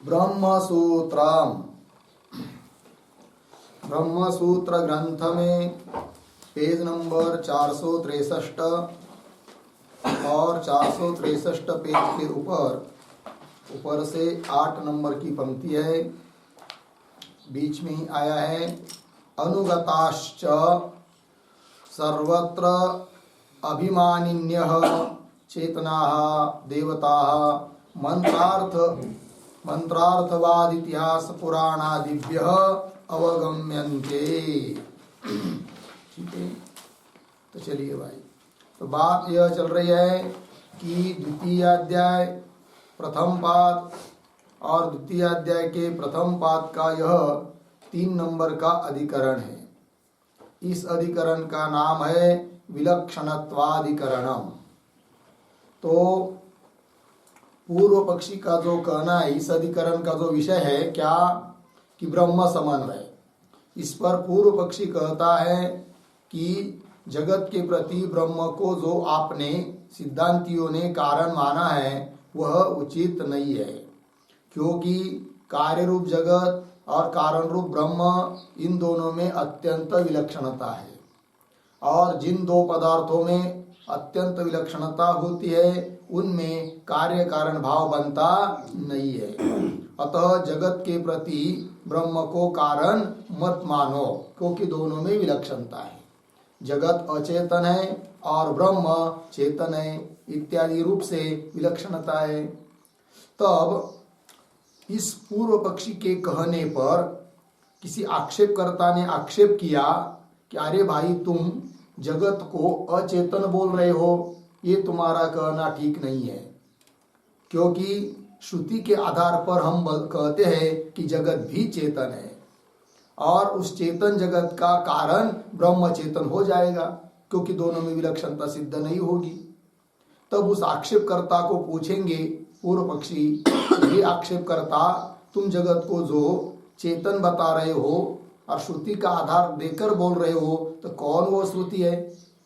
ब्रह्मसूत्रम ब्रह्मसूत्र ग्रंथ में page number 463 और 463 पेज के ऊपर से 8 नंबर की पंक्ति है। बीच में ही आया है अनुगताश्च सर्वत्र अभिमानिन्यः चेतनाः देवताः मंत्रार्थवाद इतिहास पुराणादिभ्यः अवगम्यन्ते। ठीक है, तो चलिए भाई, तो बात यह चल रही है कि द्वितीय अध्याय प्रथम पाद और द्वितीय अध्याय के प्रथम पाद का यह 3 नंबर का अधिकरण है। इस अधिकरण का नाम है विलक्षणत्वाधिकरणम। तो पूर्व पक्षी का जो कहना है, इस अधिकरण का जो विषय है क्या कि ब्रह्म समन्वय, इस पर पूर्व पक्षी कहता है कि जगत के प्रति ब्रह्म को जो आपने सिद्धांतियों ने कारण माना है वह उचित नहीं है, क्योंकि कार्य रूप जगत और कारण रूप ब्रह्म इन दोनों में अत्यंत विलक्षणता है, और जिन दो पदार्थों में अत्यंत विलक्षणता होती है उनमें कार्य कारण भाव बनता नहीं है। अतः जगत के प्रति ब्रह्म को कारण मत मानो, क्योंकि दोनों में विलक्षणता है। जगत अचेतन है और ब्रह्म चेतन है इत्यादि रूप से विलक्षणता है। तब इस पूर्व पक्षी के कहने पर किसी आक्षेपकर्ता ने आक्षेप किया कि अरे भाई, तुम जगत को अचेतन बोल रहे हो, ये तुम्हारा कहना ठीक नहीं है, क्योंकि श्रुति के आधार पर हम कहते हैं कि जगत भी चेतन है और उस चेतन जगत का कारण ब्रह्म चेतन हो जाएगा, क्योंकि दोनों में विलक्षणता सिद्ध नहीं होगी। तब उस आक्षेपकर्ता को पूछेंगे पूर्व पक्षी, ये आक्षेपकर्ता, तुम जगत को जो चेतन बता रहे हो और श्रुति का आधार देकर बोल रहे हो, तो कौन वो श्रुति है,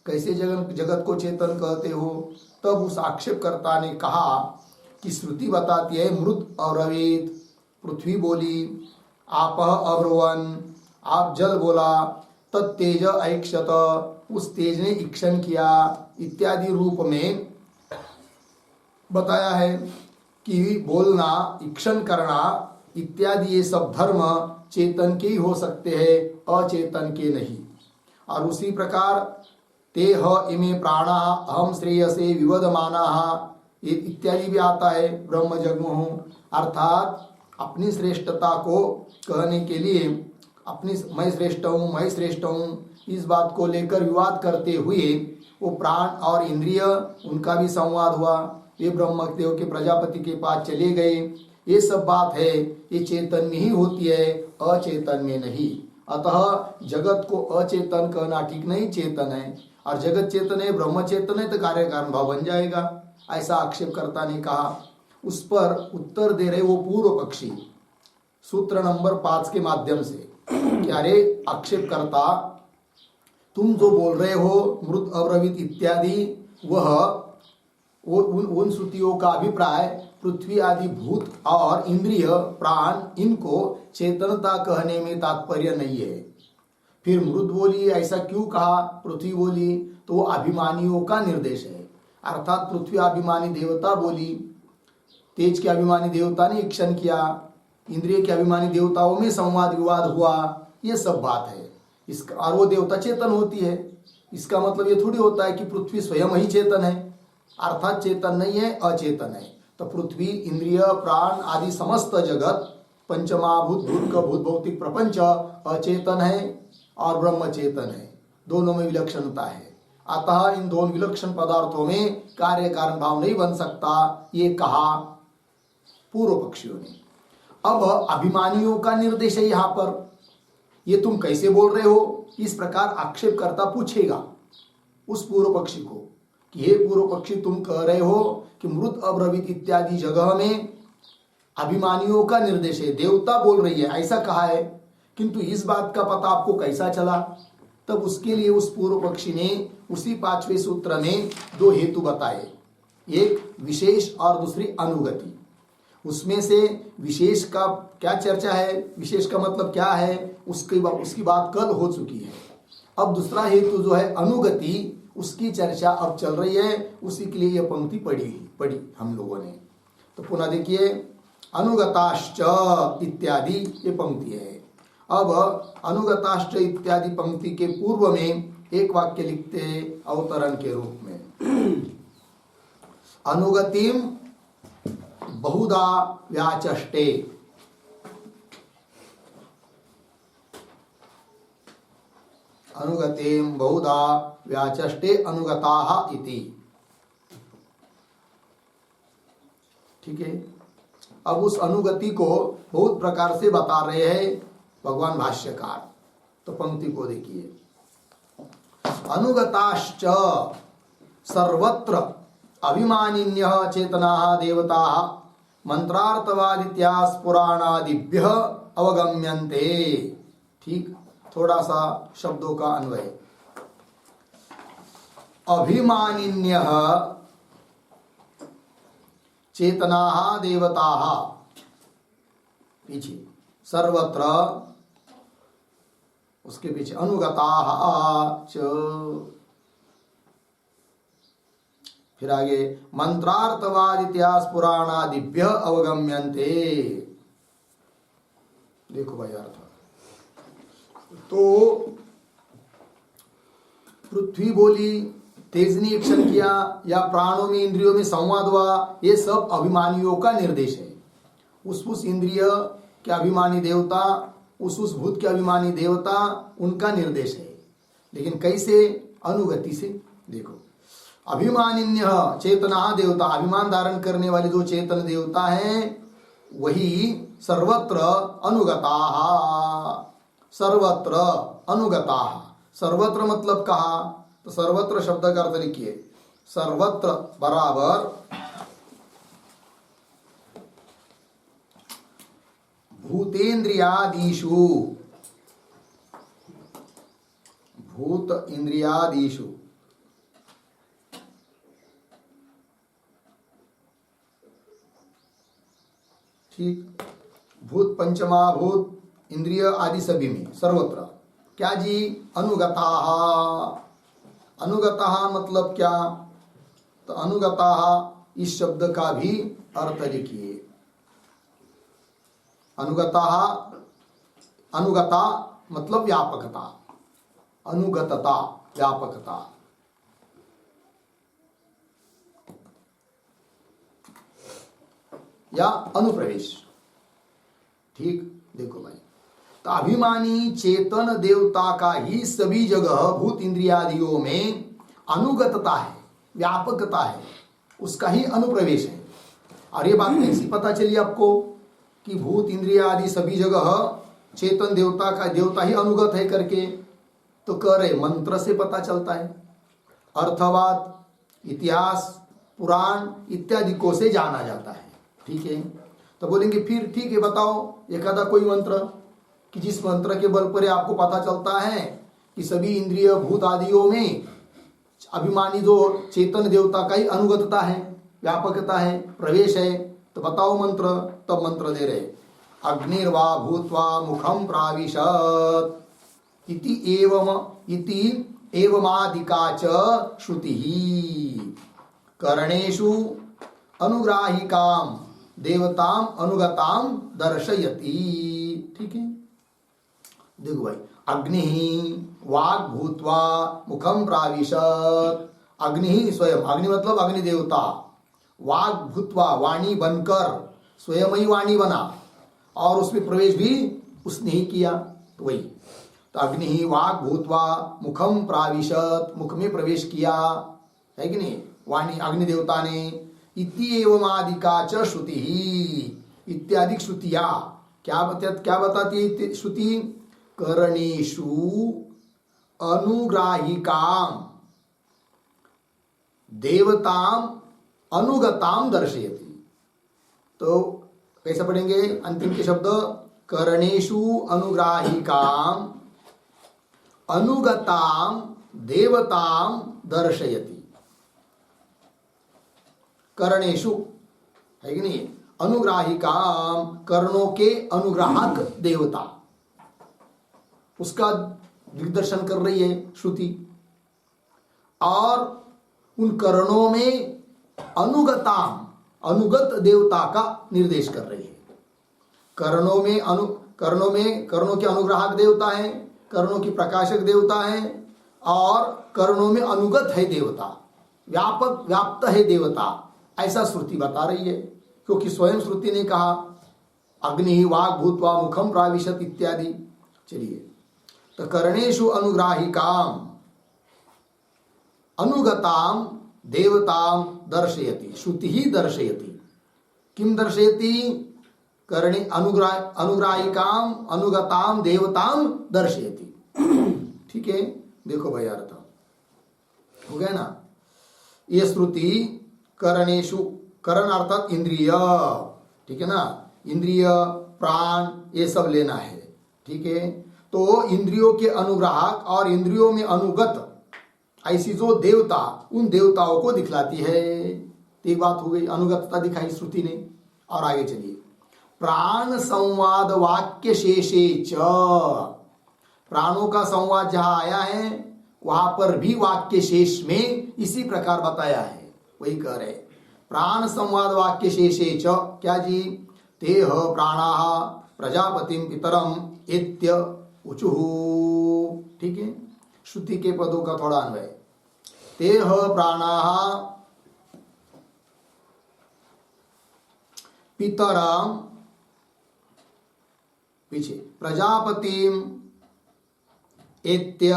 कैसे जगत को चेतन कहते हो? तब उस आक्षेपकर्ता ने कहा कि श्रुति बताती है मृत अब्रवीत, पृथ्वी बोली, आपः अब्रुवन, आप जल बोला, तत्तेज ऐक्षत, उस तेज ने ईक्षण किया इत्यादि रूप में बताया है कि बोलना, ईक्षण करना इत्यादि ये सब धर्म चेतन के ही हो सकते हैं, अचेतन के नहीं। और उसी प्रकार ते ह इमे प्राणा अहम श्रेयसे विवदमाना इत्यादि भी आता है ब्रह्म जगमुहु, अर्थात अपनी श्रेष्ठता को कहने के लिए, अपनी मैं श्रेष्ठ हूँ इस बात को लेकर विवाद करते हुए वो प्राण और इंद्रिय उनका भी संवाद हुआ, ये ब्रह्मदेव के प्रजापति के पास चले गए। ये सब बात है, ये चेतन में ही होती है, अचेतन में नहीं। अतः जगत को अचेतन कहना ठीक नहीं, चेतन है, और जगत चेतन है, ब्रह्म चेतन है, तो कार्य कारण भाव बन जाएगा, ऐसा आक्षेपकर्ता ने कहा। उस पर उत्तर दे रहे वो पूर्व पक्षी सूत्र नंबर 5 के माध्यम से कि अरे आक्षेपकर्ता, तुम जो बोल रहे हो मृत अब्रवीत इत्यादि, वह उन श्रुतियों का अभिप्राय पृथ्वी आदि भूत और इंद्रिय प्राण, इनको चेतनता कहने में तात्पर्य नहीं है। फिर मृत बोली ऐसा क्यों कहा, पृथ्वी बोली, तो वो अभिमानियों का निर्देश है, अर्थात पृथ्वी अभिमानी देवता बोली, तेज के अभिमानी देवता ने ईक्षण किया, इंद्रिय के अभिमानी देवताओं में संवाद विवाद हुआ, ये सब बात है। इसका और वो देवता चेतन होती है, इसका मतलब ये थोड़ी होता है कि पृथ्वी स्वयं ही चेतन है, अर्थात चेतन नहीं है, अचेतन है। तो पृथ्वी, इंद्रिय, प्राण आदि समस्त जगत, पंचमहाभूत, भूत का भूत भौतिक प्रपंच अचेतन है और ब्रह्म चेतन है, दोनों में विलक्षणता है। अतः इन दोनों विलक्षण पदार्थों में कार्य कारण भाव नहीं बन सकता, ये कहा पूर्व पक्षियों ने। अब अभिमानियों का निर्देश है यहाँ पर, ये तुम कैसे बोल रहे हो, इस प्रकार आक्षेपकर्ता पूछेगा उस पूर्व पक्षी को कि हे पूर्व पक्षी, तुम कह रहे हो कि मृत अब्रवीत इत्यादि जगह में अभिमानियों का निर्देश है, देवता बोल रही है, ऐसा कहा है, किंतु इस बात का पता आपको कैसा चला? तब उसके लिए उस पूर्व पक्षी ने उसी 5वें सूत्र में 2 हेतु बताए, एक विशेष और दूसरी अनुगति। उसमें से विशेष का क्या चर्चा है, विशेष का मतलब क्या है, उसकी बात कल हो चुकी है। अब दूसरा हेतु जो है अनुगति, उसकी चर्चा अब चल रही है, उसी के लिए यह पंक्ति पढ़ी हम लोगों ने। तो पुनः देखिए, अनुगताश्च इत्यादि ये पंक्ति है। अब अनुगताश्च इत्यादि पंक्ति के पूर्व में एक वाक्य लिखते अवतरण के रूप में, अनुगतिम बहुधा व्याचष्टे। अनुगतिम बहुधा व्याचष्टे अनुगताः इति। ठीक है। अब उस अनुगति को बहुत प्रकार से बता रहे हैं भगवान भाष्यकार। तो पंक्ति को देखिए, अनुगताश्च सर्वत्र अभिमानिन्यः चेतनाः देवताः मंत्रार्थवादित्यास पुराणादिभ्यः अवगम्यन्ते। ठीक, थोड़ा सा शब्दों का अन्वय। अभिमानिन्यः चेतनाः देवताः, पीछे सर्वत्र, उसके पीछे अनुगताः च, फिर आगे मंत्रार्थवाद इतिहास पुराणादिभ्य अवगम्यन्ते। देखो भाई अर्थ, तो पृथ्वी बोली, तेज ने ईक्षण किया, या प्राणों में इंद्रियों में संवाद हुआ, ये सब अभिमानियों का निर्देश है। उस इंद्रिय के अभिमानी देवता, उस भूत के अभिमानी देवता, उनका निर्देश है। लेकिन कैसे? अनुगति से। देखो, अभिमानिन्य चेतना देवता, अभिमान धारण करने वाले जो चेतन देवता हैं, वही सर्वत्र अनुगताः। सर्वत्र अनुगताः, सर्वत्र मतलब कहा? तो सर्वत्र शब्द का अर्थ लिखिए, सर्वत्र बराबर भूतेन्द्रियादिषु, भूत इंद्रियादिषु। ठीक, भूत पंचमाभूत इंद्रिय आदि सभी में, सर्वत्र क्या जी? अनुगताः। अनुगताः मतलब क्या? तो अनुगताः इस शब्द का भी अर्थ लिखिए। अनुगताः, अनुगता मतलब व्यापकता, अनुगतता व्यापकता। या अनुप्रवेश। ठीक, देखो भाई, तो अभिमानी चेतन देवता का ही सभी जगह भूत इंद्रियादियों में अनुगतता है, व्यापकता है, उसका ही अनुप्रवेश है। और ये बात कैसी पता चली आपको कि भूत इंद्रियादि सभी जगह चेतन देवता का, देवता ही अनुगत है करके? तो कह रहे मंत्र से पता चलता है। अर्थवाद, इतिहास, पुराण इत्यादि को से जाना जाता है। ठीक है, तो बोलेंगे फिर ठीक है, बताओ एकादा कोई मंत्र कि जिस मंत्र के बल पर आपको पता चलता है कि सभी इंद्रिय भूत आदियों में अभिमानी जो चेतन देवता का ही अनुगतता है, व्यापकता है, प्रवेश है। तो बताओ मंत्र। तब मंत्र दे रहे, अग्निर्वा भूत्वा मुखम प्राविशत इति एवमादिका च श्रुति कर्णेषु अनुग्राहिकाम देवताम अनुगताम दर्शयति। ठीक है, देखो भाई, अग्नि वाग भूत्वा मुखम प्राविशत, अग्नि ही स्वयं, अग्नि मतलब अग्नि देवता, वाग भूत्वा वाणी बनकर स्वयं ही वाणी बना, और उसमें प्रवेश भी उसने ही किया। तो वही, तो अग्नि ही वाग भूत्वा मुखम प्राविशत, मुख में प्रवेश किया, है कि नहीं? वाणी अग्नि देवता ने। इति एवमादिका च श्रुति, इत्यादि श्रुतिया क्या बताती है श्रुति? कर्णेषु अनुग्राहिकाम देवताम अनुगताम दर्शयति। तो कैसे पढ़ेंगे अंतिम के शब्द? कर्णेषु अनुग्राहिकाम अनुगताम देवताम दर्शयति। कर्णेषु, है कि नहीं? अनुग्राहिका, कर्णों के अनुग्राहक देवता, उसका दिग्दर्शन कर रही है श्रुति। और उन कर्णों में अनुगताम, अनुगत देवता का निर्देश कर रही है। कर्णों के अनुग्राहक देवता हैं, कर्णों की प्रकाशक देवता हैं, और कर्णों में अनुगत है देवता, व्यापक व्याप्त है देवता, ऐसा श्रुति बता रही है। क्योंकि स्वयं श्रुति ने कहा अग्नि वाग भूत्वा मुखम प्राविशत इत्यादि। चलिए, तो कर्णेषु अनुग्राहिकाम अनुगताम देवताम दर्शयति, श्रुति ही दर्शयति। किम दर्शयति? कर्णे अनुग्राहिकाम अनुगताम देवताम दर्शयति। ठीक है, देखो भाई अर्थ हो गया ना। ये श्रुति कर्णेषु, कर्ण अर्थात इंद्रिय, ठीक है ना, इंद्रिय प्राण ये सब लेना है। ठीक है, तो इंद्रियों के अनुग्राहक और इंद्रियों में अनुगत ऐसी जो देवता, उन देवताओं को दिखलाती है। तो एक बात हो गई, अनुगतता दिखाई श्रुति ने। और आगे चलिए, प्राण संवाद वाक्य शेषे च, प्राणों का संवाद जहां आया है वहां पर भी वाक्य शेष में इसी प्रकार बताया है। वही कह रहे, प्राण संवाद वाक्य शेषे च, क्या जी? तेह प्राणाः प्रजापतिम पितरम इत्य उचुः। ठीक है, श्रुति के पदों का थोड़ा अन्वय। तेह प्राणाः पितरम, पीछे प्रजापतिम इत्य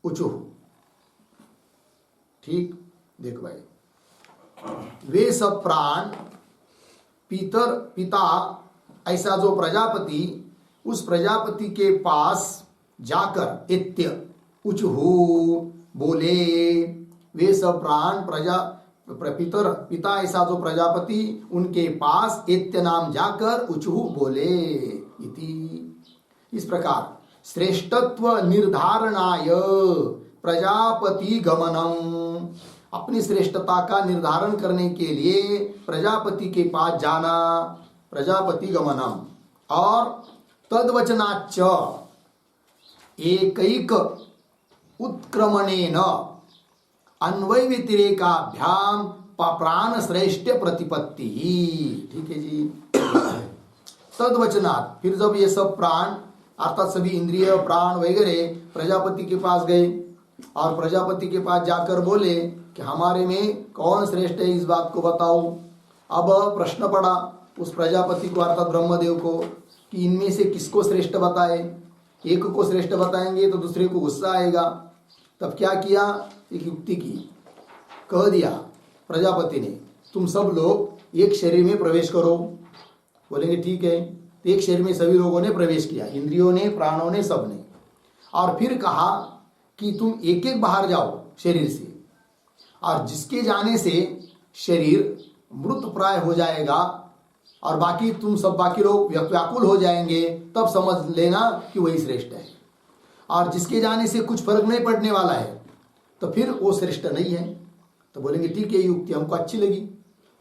उचुः। ठीक, देखो भाई, वे सब प्राण पिता ऐसा जो प्रजापति, उस प्रजापति के पास जाकर इत्य उचुहु बोले, वे सब प्राण पिता ऐसा जो प्रजापति उनके पास इत्य नाम जाकर उचुहु बोले इति। इस प्रकार श्रेष्ठत्व निर्धारणाय प्रजापति गमनम, अपनी श्रेष्ठता का निर्धारण करने के लिए प्रजापति के पास जाना, प्रजापति गमनम। और तद्वचनाच्च एकैक उत्क्रमणेन अन्वय व्यतिरेकाभ्याम प्राण श्रेष्ठ प्रतिपत्ति। ठीक है जी। तद्वचनात्, फिर जब ये सब प्राण अर्थात सभी इंद्रिय प्राण वगैरह प्रजापति के पास गए और प्रजापति के पास जाकर बोले कि हमारे में कौन श्रेष्ठ है, इस बात को बताओ। अब प्रश्न पड़ा उस प्रजापति को अर्थात ब्रह्मदेव को कि इनमें से किसको श्रेष्ठ बताए। एक को श्रेष्ठ बताएंगे तो दूसरे को गुस्सा आएगा। तब क्या किया, एक युक्ति की, कह दिया प्रजापति ने, तुम सब लोग एक शरीर में प्रवेश करो। बोलेंगे ठीक है। तो एक शरीर में सभी लोगों ने प्रवेश किया, इंद्रियों ने, प्राणों ने, सबने। और फिर कहा कि तुम एक एक बाहर जाओ शरीर से, और जिसके जाने से शरीर मृत प्राय हो जाएगा और बाकी तुम सब बाकी लोग व्याकुल हो जाएंगे, तब समझ लेना कि वही श्रेष्ठ है। और जिसके जाने से कुछ फर्क नहीं पड़ने वाला है तो फिर वो श्रेष्ठ नहीं है। तो बोलेंगे ठीक है, ये युक्ति हमको अच्छी लगी।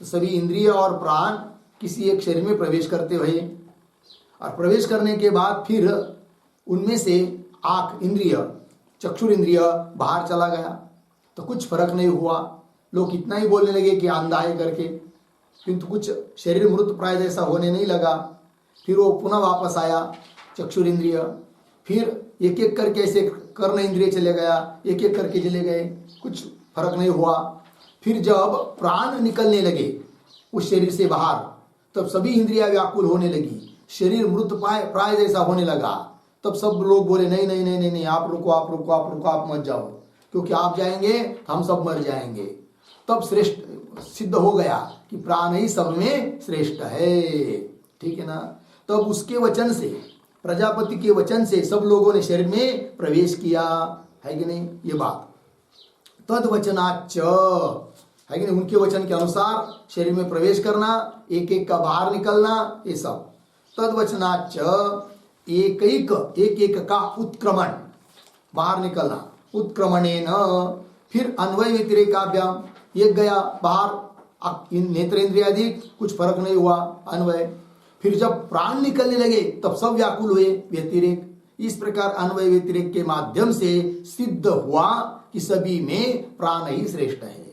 तो सभी इंद्रिय और प्राण किसी एक शरीर में प्रवेश करते हुए, और प्रवेश करने के बाद फिर उनमें से आँख इंद्रिय, चक्षुर इंद्रिय बाहर चला गया तो कुछ फर्क नहीं हुआ। लोग इतना ही बोलने लगे कि अंधा है करके, किंतु कुछ शरीर मृत प्राय जैसा होने नहीं लगा। फिर वो पुनः वापस आया चक्षुर इंद्रिय, फिर एक एक करके ऐसे कर्ण इंद्रिय चले गया, एक एक करके चले गए, कुछ फर्क नहीं हुआ। फिर जब प्राण निकलने लगे उस शरीर से बाहर, तब सभी इंद्रियां व्याकुल होने लगी, शरीर मृत प्राय जैसा होने लगा। तब सब लोग बोले नहीं नहीं नहीं नहीं नहीं, आप रुको आप रुको आप रुको, आप मत जाओ, क्योंकि आप जाएंगे हम सब मर जाएंगे। तब श्रेष्ठ सिद्ध हो गया कि प्राण ही सब में श्रेष्ठ है। ठीक है ना। तब उसके वचन से, प्रजापति के वचन से सब लोगों ने शरीर में प्रवेश किया, है कि नहीं। ये बात तद्वचनाच्च, है कि नहीं, उनके वचन के अनुसार शरीर में प्रवेश करना, एक एक का बाहर निकलना, ये सब। तद्वचनाच्च एक एक का उत्क्रमण, बाहर निकलना, उत्क्रमणेन, फिर अन्वय व्यतिरेकाभ्याम, एक गया बाहर अब इन नेत्रेंद्रियादि कुछ फर्क नहीं हुआ, अन्वय। फिर जब प्राण निकलने लगे तब सब व्याकुल हुए, व्यतिरेक। इस प्रकार अन्वय व्यतिरेक के माध्यम से सिद्ध हुआ कि सभी में प्राण ही श्रेष्ठ है।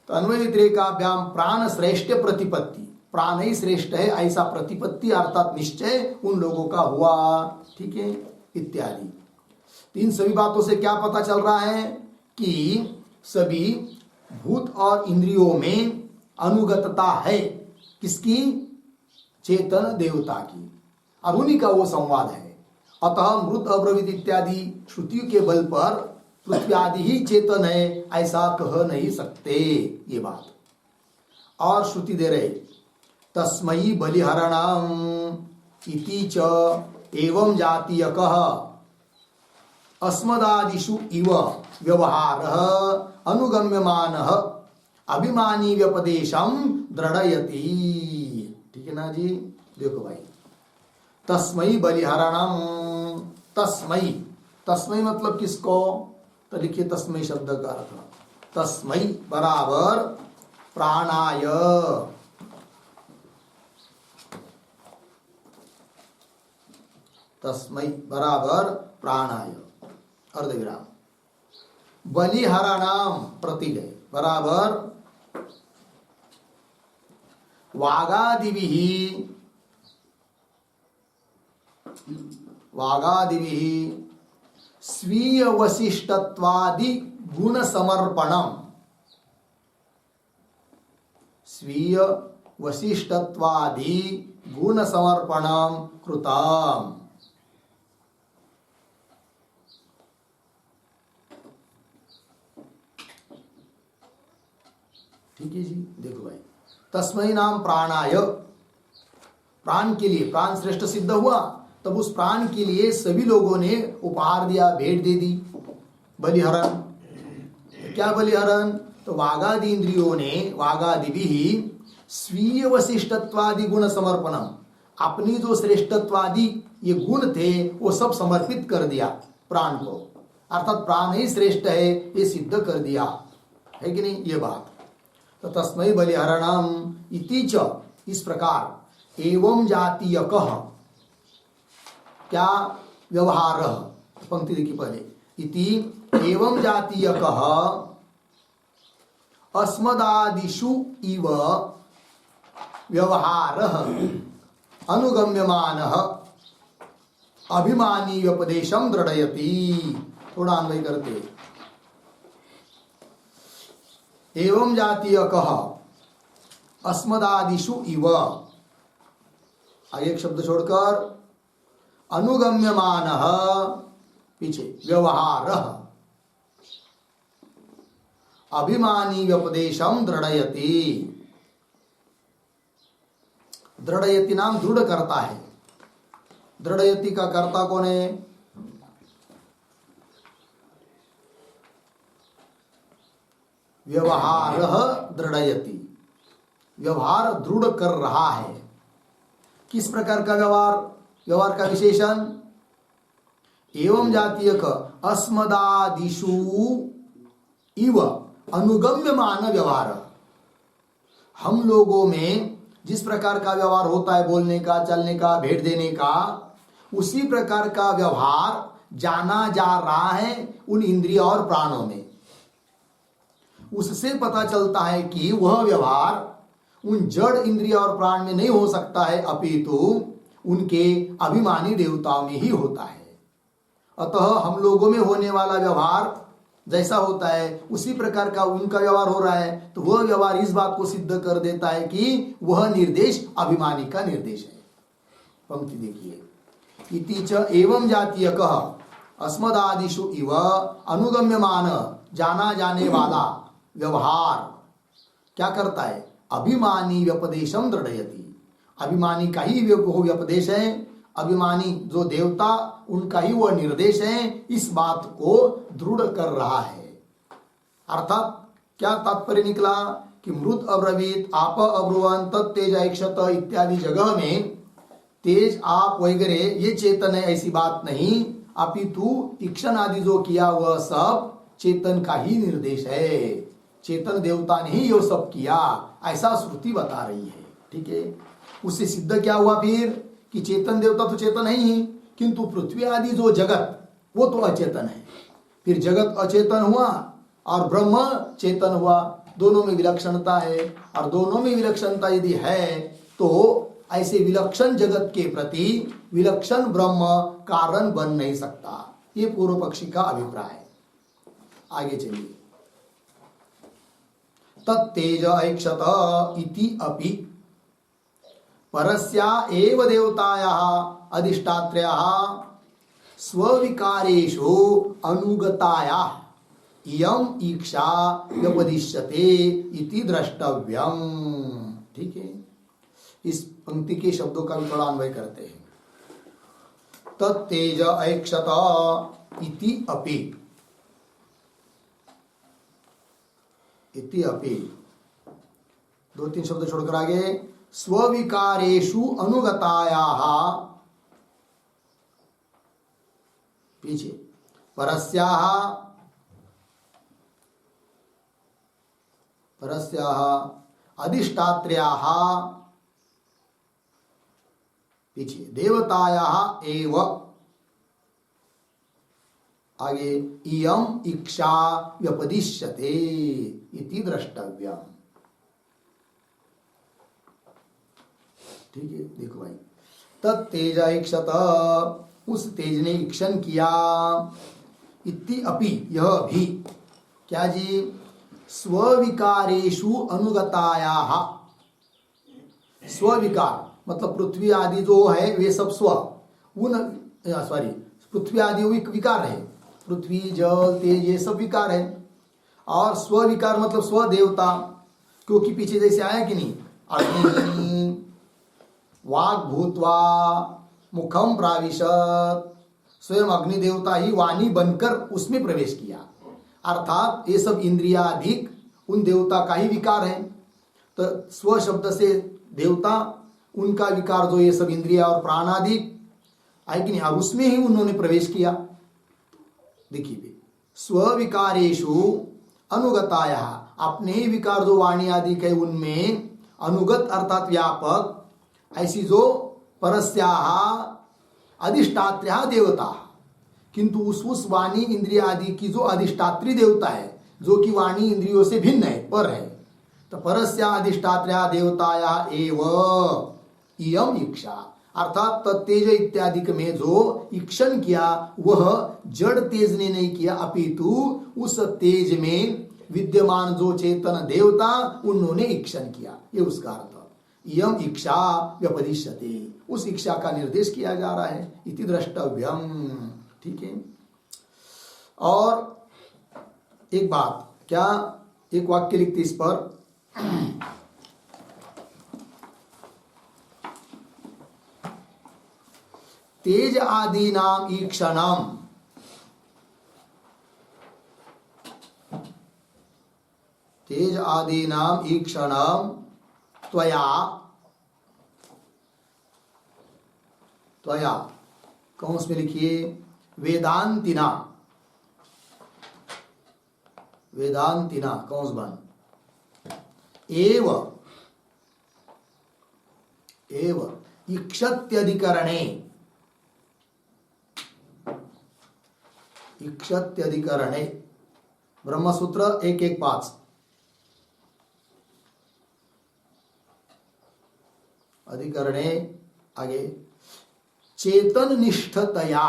तो अन्वय व्यतिरेकाभ्याम प्राण श्रेष्ठ प्रतिपत्ति, प्राण ही श्रेष्ठ है ऐसा प्रतिपत्ति अर्थात निश्चय उन लोगों का हुआ, ठीक है, इत्यादि। तो इन सभी बातों से क्या पता चल रहा है कि सभी भूत और इंद्रियों में अनुगतता है, किसकी? चेतन देवता की, और उन्हीं का वो संवाद है। अतः मृत अब्रवीत इत्यादि श्रुतियों के बल पर पृथ्वी आदि ही चेतन है ऐसा कह नहीं सकते, ये बात। और श्रुति दे रहे तस्मै बलिहरणम इति च एवं जातीयकः अस्मदादिषु इव व्यवहारः अनुगम्यमानः अभिमानी व्यपदेशम दृढ़यति। ठीक है ना जी? देखो भाई, तस्मै बलिहरणम, तस्मै, तस्मै मतलब किसको? तो लिखिए तस्मै शब्द का अर्थ, तस्मै बराबर प्राणाय, तस्मै बराबर प्राणाय अर्धविराम, बलिहरणम प्रतिलय बराबर वागादिभिः, वागादिभिः स्वीय वशिष्ठत्वादि गुण समर्पणम, स्वीय वशिष्ठत्वादि गुण समर्पणम कृतम। ठीक है जी? देखो भाई, तस्मै नाम प्राणाय, प्राण के लिए, प्राण श्रेष्ठ सिद्ध हुआ तब उस प्राण के लिए सभी लोगों ने उपहार दिया, भेंट दे दी, बलिहरण। क्या बलिहरण? तो वागादि इंद्रियों ने, वागादिभिः स्वीय वशिष्ठत्वादि गुण समर्पणम, अपनी जो श्रेष्ठत्वादि ये गुण थे वो सब समर्पित कर दिया प्राण को, अर्थात प्राण ही श्रेष्ठ है ये सिद्ध कर दिया है कि नहीं, ये बात। तो तस्मै बलिहरणम इति च, इस प्रकार, एवं जातीयकः, क्या? व्यवहार, पंक्ति देखिए पहले, इति एवं जातीयकः अस्मदादिषु इव व्यवहारः अनुगम्यमानः अभिमानी व्यपदेशम दृढ़यति। थोड़ा अन्वय करते, एवं जातीयकः अस्मदादिषु इव, आगे एक शब्द छोड़कर, अनुगम्यमानः पीछे व्यवहारः अभिमानी व्यपदेशम दृढ़यति। दृढ़यति नाम दृढ़ करता है, दृढ़यति का कर्ता कौन है? व्यवहारः दृढ़यति, व्यवहार दृढ़ कर रहा है। किस प्रकार का व्यवहार? व्यवहार का विशेषण एवं जातीयक अस्मदादिषु इव अनुगम्यमान व्यवहार, हम लोगों में जिस प्रकार का व्यवहार होता है, बोलने का, चलने का, भेंट देने का, उसी प्रकार का व्यवहार जाना जा रहा है उन इंद्रिय और प्राणों में। उससे पता चलता है कि वह व्यवहार उन जड़ इंद्रिय और प्राण में नहीं हो सकता है, अपितु उनके अभिमानी देवताओं में ही होता है। अतः हम लोगों में होने वाला व्यवहार जैसा होता है उसी प्रकार का उनका व्यवहार हो रहा है, तो वह व्यवहार इस बात को सिद्ध कर देता है कि वह निर्देश अभिमानी का निर्देश है। पंक्ति देखिए, इति च एवं जातीयकः अस्मदादिषु इव अनुगम्यमान, जाना जाने वाला व्यवहार क्या करता है? अभिमानी व्यपदेशम दृढ़यति, अभिमानी का ही वो व्यपदेश है, अभिमानी जो देवता उनका ही वह निर्देश है, इस बात को दृढ़ कर रहा है। अर्थात क्या तात्पर्य निकला कि मृत अब्रवीत, आप अब्रुवन, तत्तेज ऐक्षत इत्यादि जगह में तेज, आप वगैरह ये चेतन है ऐसी बात नहीं, अपितु तीक्ष्ण आदि जो किया वह सब चेतन का ही निर्देश है। चेतन देवता ने ही ये सब किया, ऐसा श्रुति बता रही है। ठीक है, उससे सिद्ध क्या हुआ फिर कि चेतन देवता तो चेतन है ही, किंतु पृथ्वी आदि जो जगत वो तो अचेतन है। फिर जगत अचेतन हुआ और ब्रह्म चेतन हुआ, दोनों में विलक्षणता है। और दोनों में विलक्षणता यदि है तो ऐसे विलक्षण जगत के प्रति विलक्षण ब्रह्म कारण बन नहीं सकता, ये पूर्व पक्षी का अभिप्राय है। आगे चलिए, तत्तेज ऐक्षत इति अपि परस्या एव देवतायाः अधिष्ठात्र्याः स्वविकारेषु अनुगतायाः इयम ईक्षा व्यपदिश्यते इति द्रष्टव्यम। ठीक है, इस पंक्ति के शब्दों का भी थोड़ा अन्वय करते हैं। तत्तेज ऐक्षत इति अपि, इति अपि दो तीन शब्द छोड़कर आगे, स्वविकारेषु अनुगतायाः, पीछे परस्याः अधिष्ठात्र्याः, पीछे देवतायाः एव, आगे इयम इक्षा व्यपदिश्यते इति द्रष्टव्यम। ठीक है, देखो भाई, तत्तेज ऐक्षत, उस तेज ने ईक्षण किया, इति अपि, यह भी, क्या जी, स्वविकारेषु अनुगतायाः, स्विकार मतलब पृथ्वी आदि जो है वे सब स्व, उन सॉरी पृथ्वी आदि विकार है, पृथ्वी जल तेज ये सब विकार है। और स्विकार मतलब स्व देवता, क्योंकि पीछे जैसे आया कि नहीं, अग्नि वाक् भूत्वा मुखम प्राविशत, स्वयं अग्नि देवता ही वाणी बनकर उसमें प्रवेश किया, अर्थात ये सब इंद्रियाधिक उन देवता का ही विकार है। तो स्व शब्द से देवता, उनका विकार जो ये सब इंद्रिया और प्राणाधिक है कि नहीं, और उसमें ही उन्होंने प्रवेश किया। देखिए, स्विकारेषु अनुगताया, अपने ही विकार जो वाणी आदि है उनमें अनुगत अर्थात व्यापक, ऐसी जो परस्याः अधिष्ठात्र्याः देवता, किंतु उस वाणी इंद्रिया आदि की जो अधिष्ठात्री देवता है, जो कि वाणी इंद्रियों से भिन्न है, पर है, तो परस्या अधिष्ठात्र्या देवताया एव इयम इक्षा, अर्थात तत्तेज इत्यादि में जो ईक्षण किया वह जड़ तेज ने नहीं किया, अपितु उस तेज में विद्यमान जो चेतन देवता उन्होंने ईक्षण किया, ये उसका अर्थ। इयम इक्षा व्यपदिश्यते, उस इच्छा का निर्देश किया जा रहा है, इति द्रष्टव्यम। ठीक है, और एक बात, क्या एक वाक्य लिखते इस पर, तेज आदि नाम ईक्षणम, तेज आदि नाम ईक्षणम त्वया, त्वया कौंस में लिखिए वेदांतिना, वेदांतिना कौंस बन, एव एव ईक्षत्यधिकरणे, ईक्षत्यधिकरणे, ब्रह्मसूत्र 1:1:5, अधिकरणे, आगे चेतन निष्ठतया,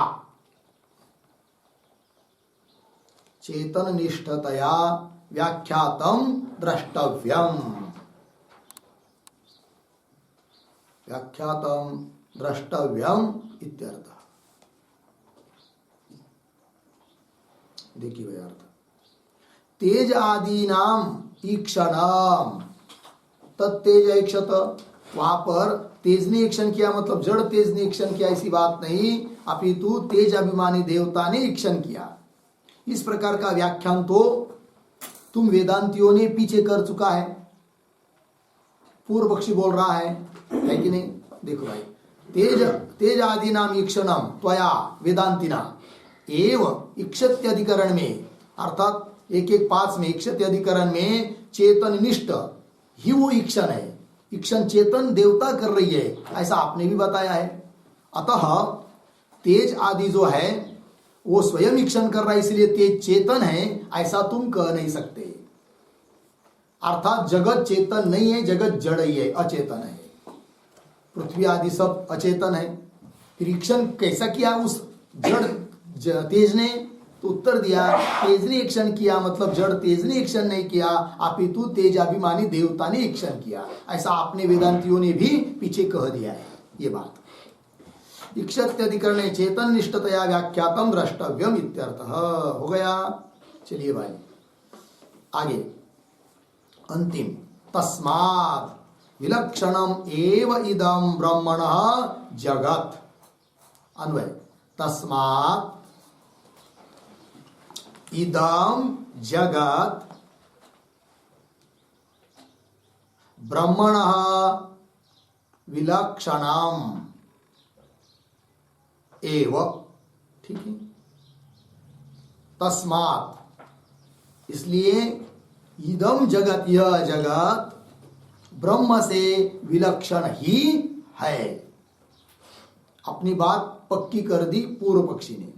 चेतन निष्ठतया व्याख्यातम द्रष्टव्यम, व्याख्यातम द्रष्टव्यम इत्यर्थ। देखिए भाई अर्थ, तेज आदि नाम ईक्षणम, तत्तेज ऐक्षत, वहां पर तेज ने ईक्षण किया मतलब जड़ तेज ने ईक्षण किया ऐसी बात नहीं, अपितु तेज अभिमानी देवता ने ईक्षण किया। इस प्रकार का व्याख्यान तो तुम वेदांतियों ने पीछे कर चुका है, पूर्व पक्षी बोल रहा है कि नहीं। देखो भाई, तेज तेज आदि नाम ईक्षणम त्वया वेदांतिना एव ईक्षत्यधिकरण में, अर्थात 1:1:5 में इक्षते अधिकरण में चेतन निष्ठ ही वो ईक्षण है, ईक्षण चेतन देवता कर रही है, ऐसा आपने भी बताया है। अतः तेज आदि जो है वो स्वयं ईक्षण कर रहा है, इसलिए तेज चेतन है, ऐसा तुम कह नहीं सकते। अर्थात जगत चेतन नहीं है, जगत जड़ ही है, अचेतन है। पृथ्वी आदि सब अचेतन है। फिर ईक्षण कैसा किया उस जड़ तेज ने? तो उत्तर दिया, तेज ने ईक्षण किया मतलब जड़ तेज ने ईक्षण नहीं किया, अपितु तेज अभिमानी देवता ने ईक्षण किया। ऐसा आपने वेदांतियों ने भी पीछे कह दिया है ये बात। इक्षत्यधिकरणे चेतन निष्ठतया व्याख्यातम द्रष्टव्यम इत्यर्थः। हो गया। चलिए भाई आगे अंतिम, तस्मात् विलक्षणम एव इदं ब्रह्मणः जगत्। अन्वय, तस्मात् इदं जगत् ब्रह्मणः विलक्षणम एव। ठीक है, तस्मात् इसलिए इदम जगत, यह जगत ब्रह्म से विलक्षण ही है। अपनी बात पक्की कर दी पूर्व पक्षी ने।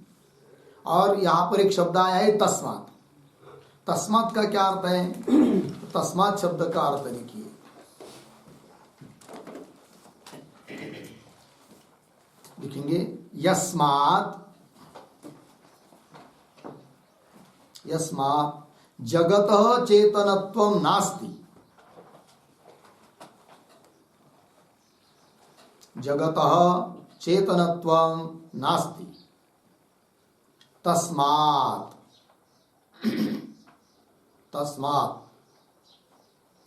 और यहां पर एक शब्द आया है तस्मात्। तस्मात् का क्या अर्थ है? तस्मात् शब्द का अर्थ लिखिए, लिखेंगे यस्मात्, यस्मात् जगतः चेतनत्वं नास्ति। जगतः चेतनत्वं नास्ति, तस्मात्, तस्मात्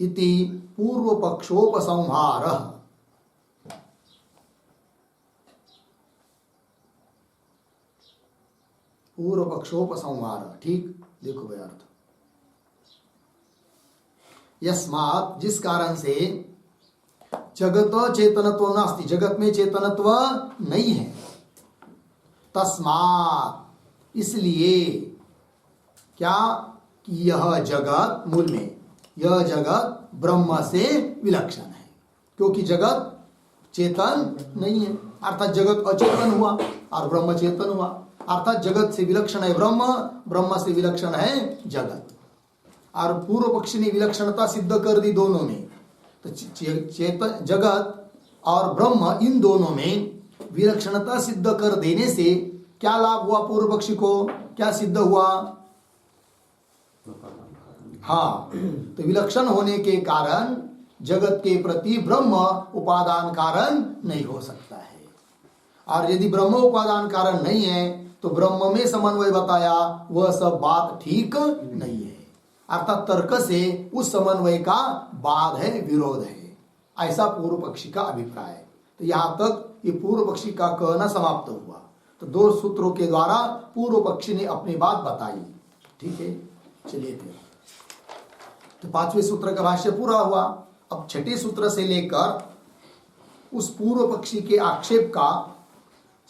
इति पूर्वपक्षोपसंहारः। पूर्वपक्षोपसंहार। ठीक, देखो भाई अर्थ, यस्मात् जिस कारण से जगत चेतनत्व नास्ति, जगत में चेतनत्व नहीं है, तस्मात् इसलिए क्या कि यह जगत, मूल में यह जगत ब्रह्म से विलक्षण है, क्योंकि जगत चेतन नहीं है, अर्थात जगत अचेतन हुआ और ब्रह्म चेतन हुआ, अर्थात जगत से विलक्षण है ब्रह्म, ब्रह्म से विलक्षण है जगत। और पूर्व पक्षी ने विलक्षणता सिद्ध कर दी दोनों में। तो चेतन जगत और ब्रह्म, इन दोनों में विलक्षणता सिद्ध कर देने से क्या लाभ हुआ पूर्व पक्षी को? क्या सिद्ध हुआ? हाँ, तो विलक्षण होने के कारण जगत के प्रति ब्रह्म उपादान कारण नहीं हो सकता है। और यदि ब्रह्म उपादान कारण नहीं है तो ब्रह्म में समन्वय बताया वह सब बात ठीक नहीं है, अर्थात तर्क से उस समन्वय का बाद है, विरोध है, ऐसा पूर्व पक्षी का अभिप्राय। तो यहां तक ये पूर्व पक्षी का कहना समाप्त हुआ। तो दो सूत्रों के द्वारा पूर्व पक्षी ने अपनी बात बताई। ठीक है, चलिए फिर तो पांचवें सूत्र का भाष्य पूरा हुआ। अब छठे सूत्र से लेकर उस पूर्व पक्षी के आक्षेप का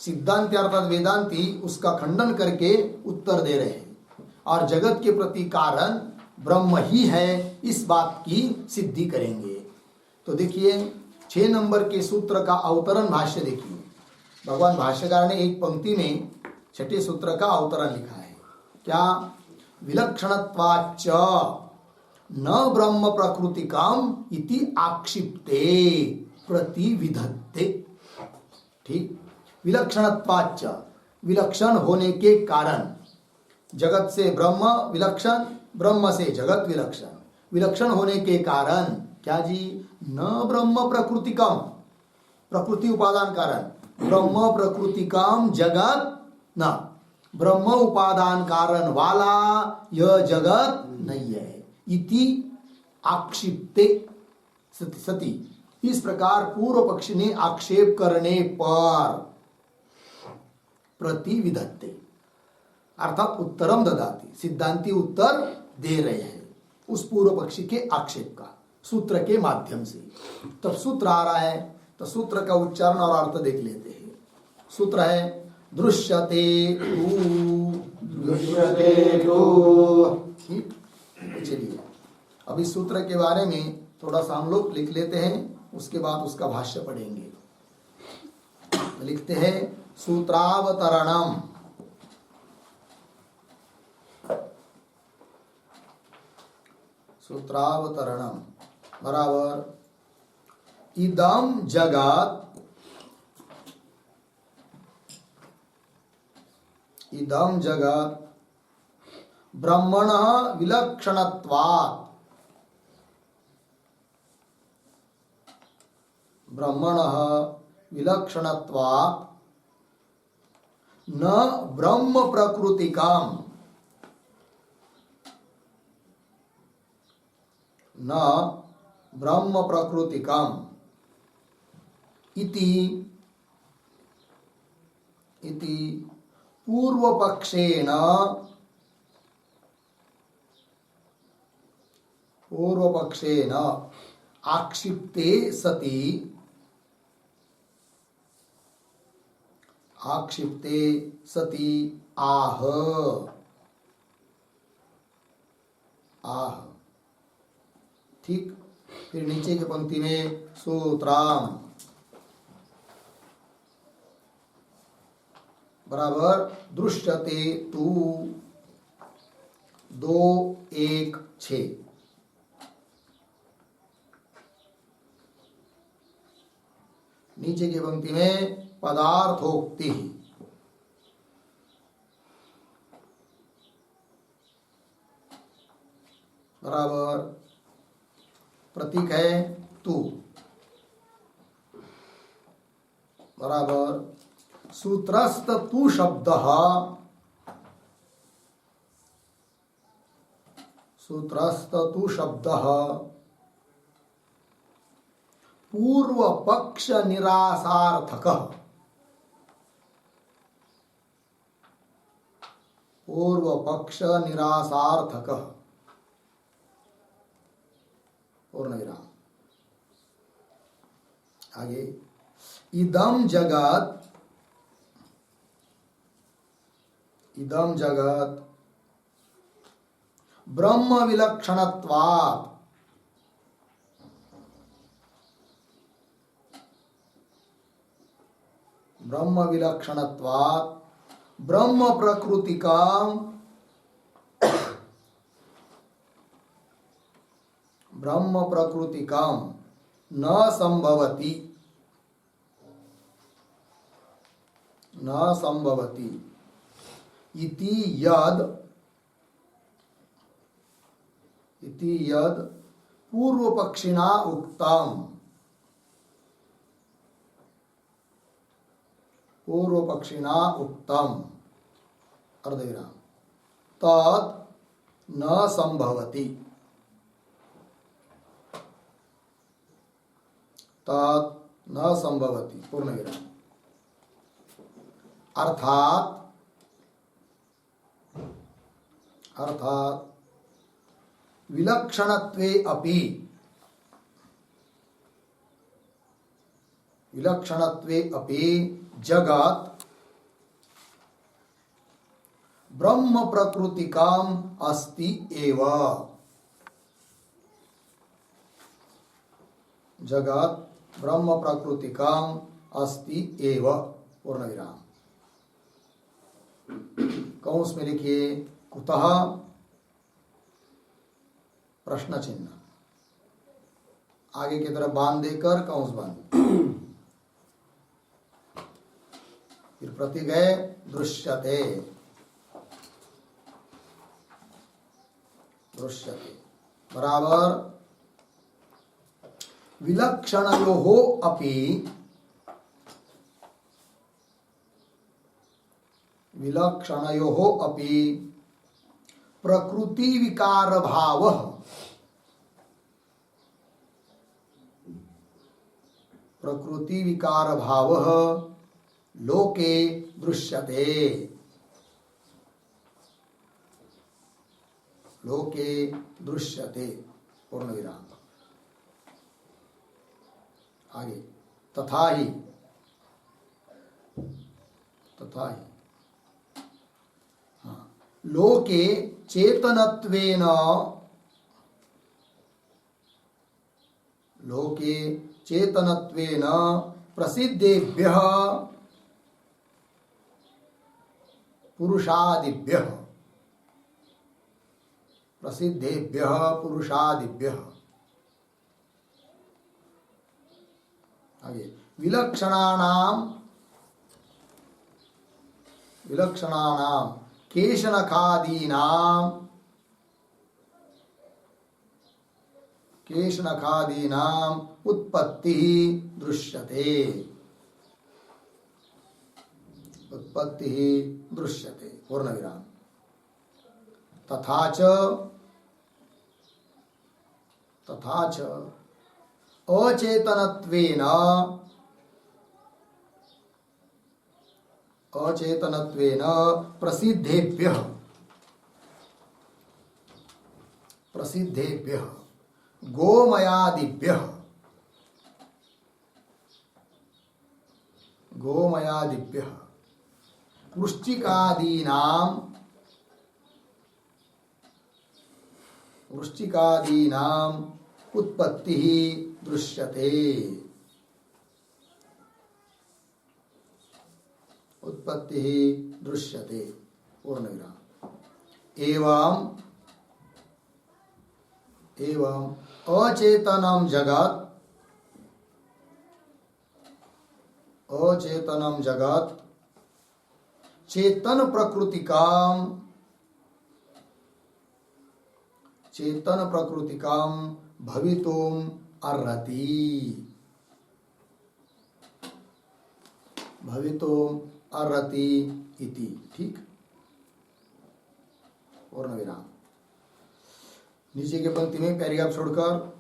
सिद्धांत अर्थात वेदांती उसका खंडन करके उत्तर दे रहे हैं और जगत के प्रति कारण ब्रह्म ही है, इस बात की सिद्धि करेंगे। तो देखिए 6 नंबर के सूत्र का अवतरण भाष्य देखिए। भगवान भाष्यकार ने एक पंक्ति में छठे सूत्र का अवतरण लिखा है। क्या? विलक्षणत्वाच्च न ब्रह्म प्रकृतिकाम इति आक्षिप्ते प्रतिविधत्ते। ठीक, विलक्षणत्वाच्च विलक्षण होने के कारण, जगत से ब्रह्म विलक्षण, ब्रह्म से जगत विलक्षण, विलक्षण होने के कारण क्या जी? न ब्रह्म प्रकृतिकम, प्रकृति उपादान कारण, ब्रह्म प्रकृतिकम जगत न, ब्रह्म उपादान कारण वाला यह जगत नहीं है, इति आक्षिप्ते सति। इस प्रकार पूर्व पक्ष ने आक्षेप करने पर प्रतिविधत्ते अर्थात उत्तरम ददाति, सिद्धांती उत्तर दे रहे हैं उस पूर्व पक्षी के आक्षेप का सूत्र के माध्यम से। तब सूत्र आ रहा है, तो सूत्र का उच्चारण और अर्थ देख लेते हैं। सूत्र है दृश्यते तु। दृश्यते तु। ठीक, तो चलिए अब इस सूत्र के बारे में थोड़ा सा हम लोग लिख लेते हैं, उसके बाद उसका भाष्य पढ़ेंगे। लिखते हैं सूत्रावतरणम। सूत्रावतरणम बराबर इदम जगत, इदम जगत ब्रह्मण विलक्षणत्वात्, ब्रह्मण विलक्षणत्वात् न ब्रह्म प्रकृतिकम्, न ब्रह्म प्रकृतिकम् इति पूर्वपक्षेण आक्षिप्ते सति आह। ठीक, फिर नीचे की पंक्ति में सूत्राम बराबर दृश्यते तु 2:1:6। नीचे की पंक्ति में पदार्थोक्ति बराबर प्रतीक है तू बराबर सूत्रस्थ तू शब्द, सूत्रस्थ तू शब्द पूर्व पक्ष निरासार्थक, पूर्व पक्ष निरासार्थक पूर्ण विराम। आगे इदम जगत, इदम जगत ब्रह्म विलक्षणत्वात्, ब्रह्म विलक्षणत्वात् ब्रह्म प्रकृतिकम्, ब्रह्म प्रकृतिकम् न संभवति, न संभवति इति यद पूर्व पक्षिणा उक्तम, पूर्व पक्षिणा उक्तम अर्धविराम तत् न संभवति, तत् न संभवति पूर्ण विराम। अर्थात विलक्षणत्वे अपि, विलक्षणत्वे अपि जगत् ब्रह्म प्रकृतिकम् अस्ति एव, जगत् ब्रह्म प्रकृतिकम् अस्ति एव पूर्ण विराम। कौंस में लिखिए कुतः प्रश्न चिन्ह, आगे की तरफ बांध देकर कौंस बांध, फिर प्रतीक है दृश्यते, दृश्यते बराबर विलक्षणयोः अपि, विलक्षणयोः अपि प्रकृति विकार भावः, प्रकृति विकार भावः लोके दृश्यते, लोके दृश्यते पूर्ण विराम। आगे तथा तथा ही। हाँ, लोके चेतनत्वेन लोके चेतनत्वेन प्रसिद्धेभ्यः पुरुषादिभ्यः प्रसिद्धेभ्यः पुरुषादिभ्यः आगे विलक्षणानां केशनखादीनां उत्पत्ति दृश्यते पूर्ण विराम। तथा च अचेतनत्वेन प्रसिद्धेभ्यः गोमयादिभ्यः वृश्चिकादीनां उत्पत्तिः दृश्यते पूर्ण विराम। एवं अचेतनं जगत चेतन प्रकृतिकां भवितुम् अर्हति इति। ठीक, पूर्ण विराम। नीचे के पंक्ति में पैराग्राफ छोड़कर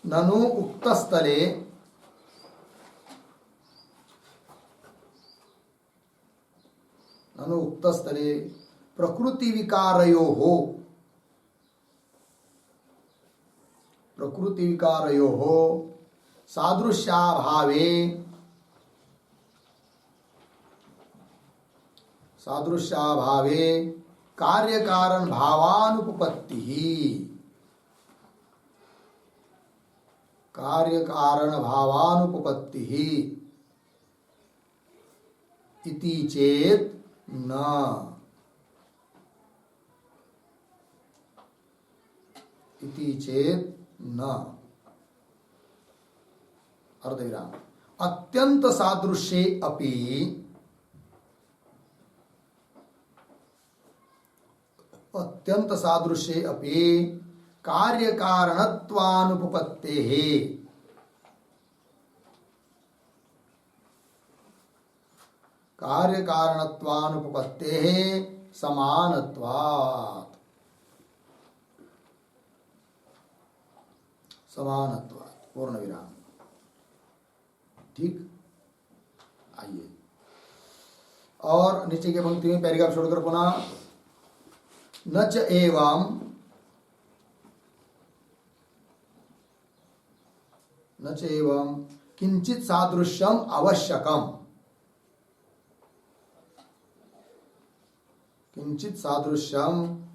ननु उक्तस्थले प्रकृति विकारयोः सादृश्याभावे कार्यकारण भावानुपपत्तिः इति चेत् न अर्धविराम। अत्यंत सादृश्ये अपि कार्यकारणत्वानुपपत्तेः समानत्वात् पूर्ण विराम। ठीक, आइए और नीचे के पंक्ति में पैराग्राफ छोड़कर पुनः न च एवं किंचित सादृश्यम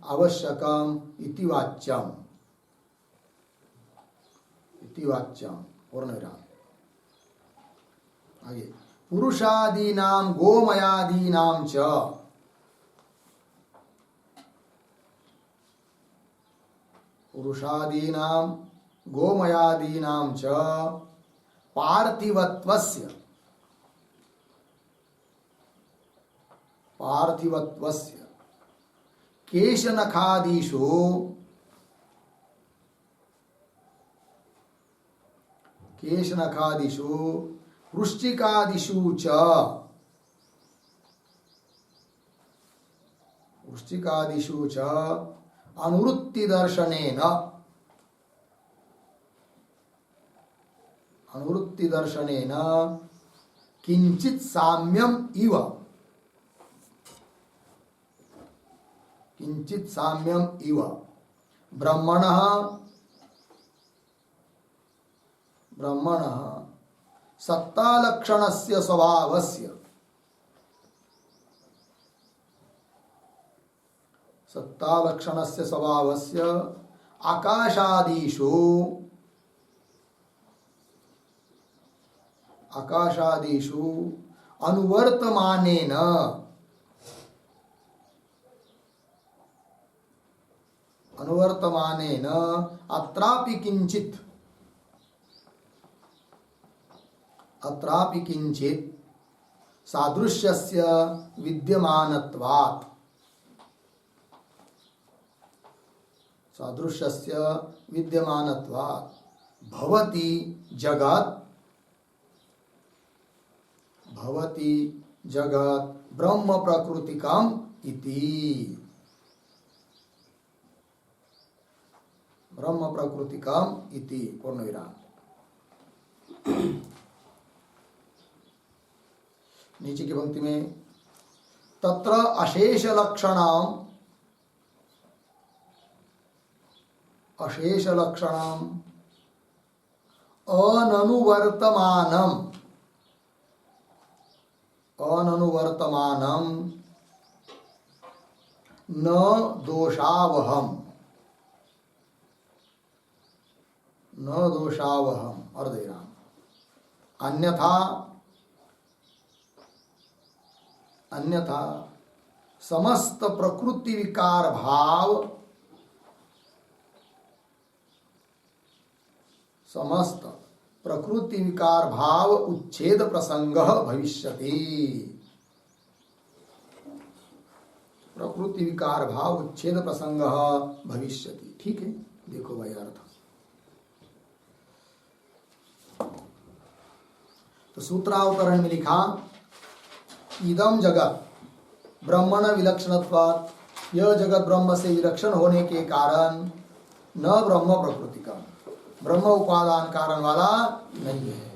आवश्यकम इति वाच्यम पूर्ण विराम। आगे पुरुषादीनां गोमयादीनां च पार्थिवत्वस्य केशनखादीषु वृश्चिकादिषु च अनुवृत्तिदर्शनेन किंचित् साम्यम् इव ब्रह्मणः सत्तालक्षणस्य स्वभावस्य सत्तालक्षणस्य स्वभावस्य आकाशादिषु अनुवर्तमानेन अत्रापि किंचित सादृश्यस्य विद्यमानत्वात् भवति जगत् ब्रह्म प्रकृतिकम् इति। पूर्ण विराम। नीचे की पंक्ति में तत्र अशेष लक्षणम् अननुवर्तमानम् न दोषावहम् अर्धविराम। अन्यथा समस्त प्रकृति विकार भाव उच्छेद प्रसंग भविष्यति। ठीक है, देखो भाई अर्थ। तो सूत्रावतरण में लिखा इदम जगत ब्रह्मण विलक्षणत्वात्, यह जगत ब्रह्म से विलक्षण होने के कारण न ब्रह्म प्रकृति का, ब्रह्म उपादान कारण वाला नहीं है।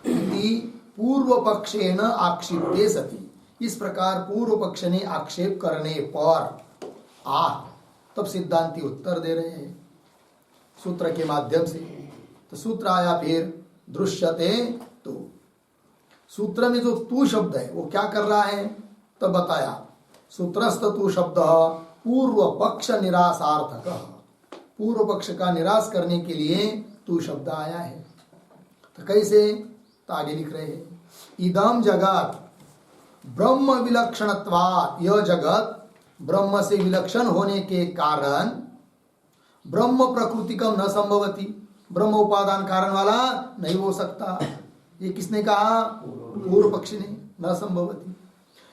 इति पूर्व पक्षेन आक्षिप्ते सति, इस प्रकार पूर्व पक्ष ने आक्षेप करने पर तब सिद्धांती उत्तर दे रहे हैं सूत्र के माध्यम से। तो सूत्र आया फिर दृश्यते। तो सूत्र में जो तू शब्द है वो क्या कर रहा है, तो बताया सूत्रस्थ तू शब्द पूर्व पक्ष निरासार्थक, पूर्व पक्ष का निराश करने के लिए तू शब्द आया है। तो कैसे, तो आगे लिख रहे हैं इदम जगत ब्रह्म विलक्षणत्वात्, यह जगत ब्रह्म से विलक्षण होने के कारण ब्रह्म प्रकृतिकम न संभवति, ब्रह्म उपादान कारण वाला नहीं हो सकता। ये किसने कहा, पूर्व पक्षी ने, न संभवति।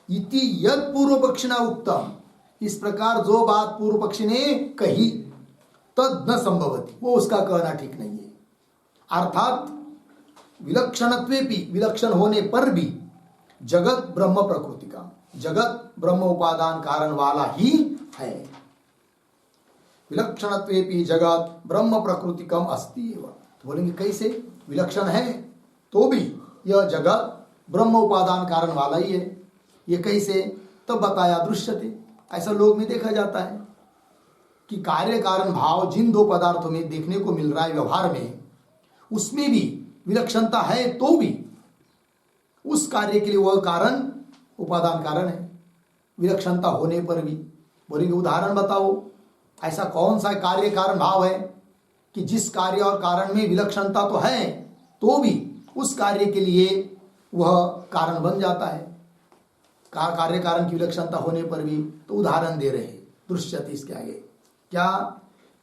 इति यद पूर्व पक्षिणा उत्तम, इस प्रकार जो बात पूर्व पक्षी ने कही तद न संभवति, वो उसका कहना ठीक नहीं है। अर्थात विलक्षणत्वेपि, विलक्षण होने पर भी जगत ब्रह्म प्रकृति का, जगत ब्रह्म उपादान कारण वाला ही है। विलक्षणत्वेपि जगत ब्रह्म प्रकृतिकम अस्ति एव। तो बोलेंगे कैसे, विलक्षण है तो भी यह जगत ब्रह्म उपादान कारण वाला ही है, ये कैसे, तब बताया दृश्यते। ऐसा लोग में देखा जाता है कि कार्य कारण भाव जिन दो पदार्थों में देखने को मिल रहा है व्यवहार में, उसमें भी विलक्षणता है तो भी उस कार्य के लिए वह कारण उपादान कारण है, विलक्षणता होने पर भी। बोलेंगे उदाहरण बताओ, ऐसा कौन सा कार्य कारण भाव है कि जिस कार्य और कारण में विलक्षणता तो है तो भी उस कार्य के लिए वह कारण बन जाता है, कार्य कारण की विलक्षणता होने पर भी। तो उदाहरण दे रहे हैं दृश्यते इसके आगे, क्या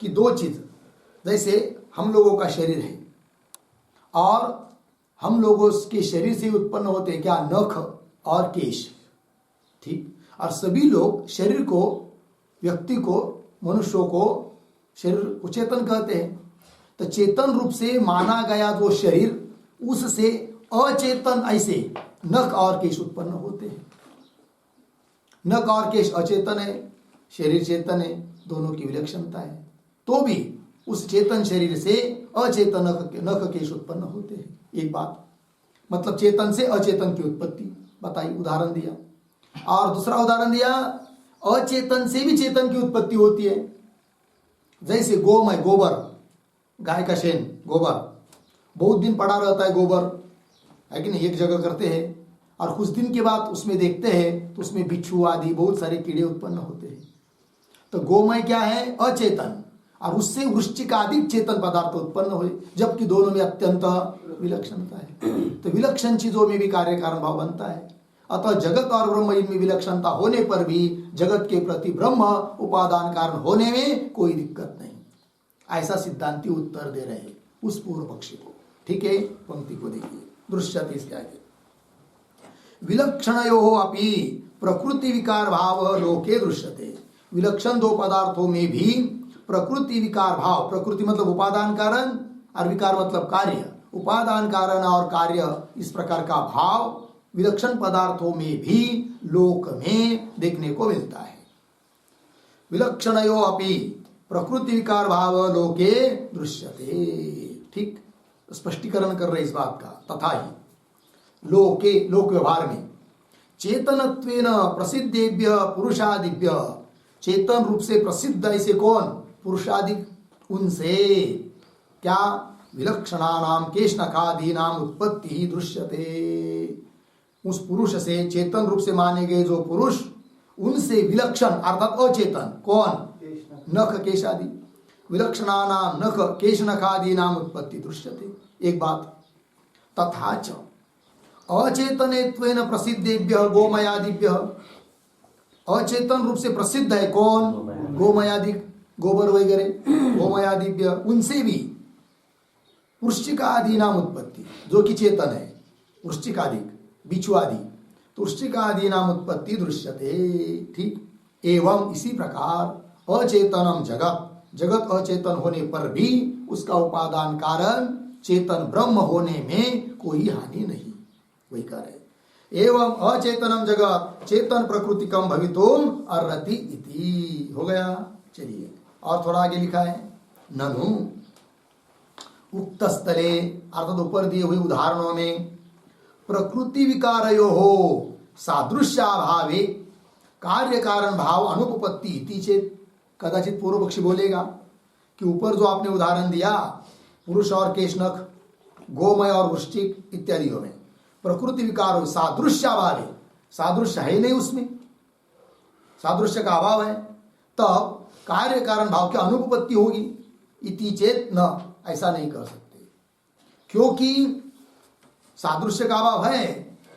कि दो चीज, जैसे हम लोगों का शरीर है और हम लोगों के शरीर से उत्पन्न होते हैं क्या, नख और केश, ठीक। और सभी लोग शरीर को, व्यक्ति को, मनुष्यों को शरीर को चेतन कहते हैं। तो चेतन रूप से माना गया जो शरीर, उससे अचेतन ऐसे नख और केश उत्पन्न होते हैं। नख और केश अचेतन है, शरीर चेतन है, दोनों की विलक्षणता है, तो भी उस चेतन शरीर से अचेतन नख केश उत्पन्न होते हैं। एक बात, मतलब चेतन से अचेतन की उत्पत्ति बताई, उदाहरण दिया। और दूसरा उदाहरण दिया, अचेतन से भी चेतन की उत्पत्ति होती है। जैसे गोमय, गोबर, गाय का शेन, गोबर बहुत दिन पड़ा रहता है गोबर, है कि नहीं, एक जगह करते हैं और कुछ दिन के बाद उसमें देखते हैं तो उसमें बिच्छू आदि बहुत सारे कीड़े उत्पन्न होते हैं। तो गोमय क्या है? अचेतन, और उससे वृश्चिक आदि चेतन पदार्थ उत्पन्न हुए, जबकि दोनों में अत्यंत विलक्षणता है। तो विलक्षण चीजों में भी कार्य कारण भाव बनता है। अतः जगत और ब्रह्म इनमें विलक्षणता होने पर भी जगत के प्रति ब्रह्म उपादान कारण होने में कोई दिक्कत नहीं, ऐसा सिद्धांति उत्तर दे रहे हैं उस पूर्व पक्षी को। ठीक है, पंक्ति को देखिए, दृश्यते इसके आगे। विलक्षणयोः अपि प्रकृति विकार भाव लोके दृश्यते। विलक्षण दो पदार्थों में भी प्रकृति विकार भाव, प्रकृति मतलब उपादान कारण और विकार मतलब कार्य, उपादान कारण और कार्य, इस प्रकार का भाव विलक्षण पदार्थों में भी लोक में देखने को मिलता है। विलक्षणयो अपि प्रकृति विकार भाव लोके दृश्यते। ठीक, स्पष्टीकरण कर रहे इस बात का। तथा ही लोके, लोक व्यवहार में चेतनत्वेन प्रसिद्धेभ्य पुरुषादिभ्य, चेतन रूप से प्रसिद्ध ऐसे कौन? पुरुषादि, उनसे क्या? विलक्षणानाम केशनखादीनाम उत्पत्ति दृश्यते। उस पुरुष से, चेतन रूप से माने गए जो पुरुष, उनसे विलक्षण अर्थात अचेतन कौन? नख केशादि, विलक्षणानाम नख केशनखादीनाम उत्पत्ति दृश्यते। एक बात, तथा च अचेतनेत्वेन प्रसिद्धेभ्य गोमयादिभ्य, अचेतन रूप से प्रसिद्ध है कौन? गोमयादि, गोबर वगैरह, गोमयादिभ्य, उनसे भी वृश्चिकादि नाम उत्पत्ति, जो कि चेतन है, वृश्चिकादि बिच्छू आदि, तो वृश्चिकादि नाम उत्पत्ति दृश्यते। ठीक, एवं इसी प्रकार अचेतनम जगत, जगत अचेतन होने पर भी उसका उपादान कारण चेतन ब्रह्म होने में कोई हानि नहीं, वही कह रहे। एवं अचेतनम जगत चेतन प्रकृतिकम भवितुम अर्हति इति। हो गया। चलिए और थोड़ा आगे लिखा है, ननु उक्त स्थले, अर्थात ऊपर दिए हुए उदाहरणों में प्रकृति विकारयो हो सादृश्याभावे कार्य कारण भाव अनुपपत्ति इति चेत। कदाचित पूर्व पक्षी बोलेगा कि ऊपर जो आपने उदाहरण दिया पुरुष और केशनख, गोमय और वृश्चिक इत्यादियों में प्रकृति विकार हो सादृश्याभावे, सादृश्य है नहीं उसमें, सादृश्य का अभाव है, तब कार्य कारण भाव की अनुपपत्ति होगी। इति चेत न, ऐसा नहीं कर सकते, क्योंकि सादृश्य का अभाव है,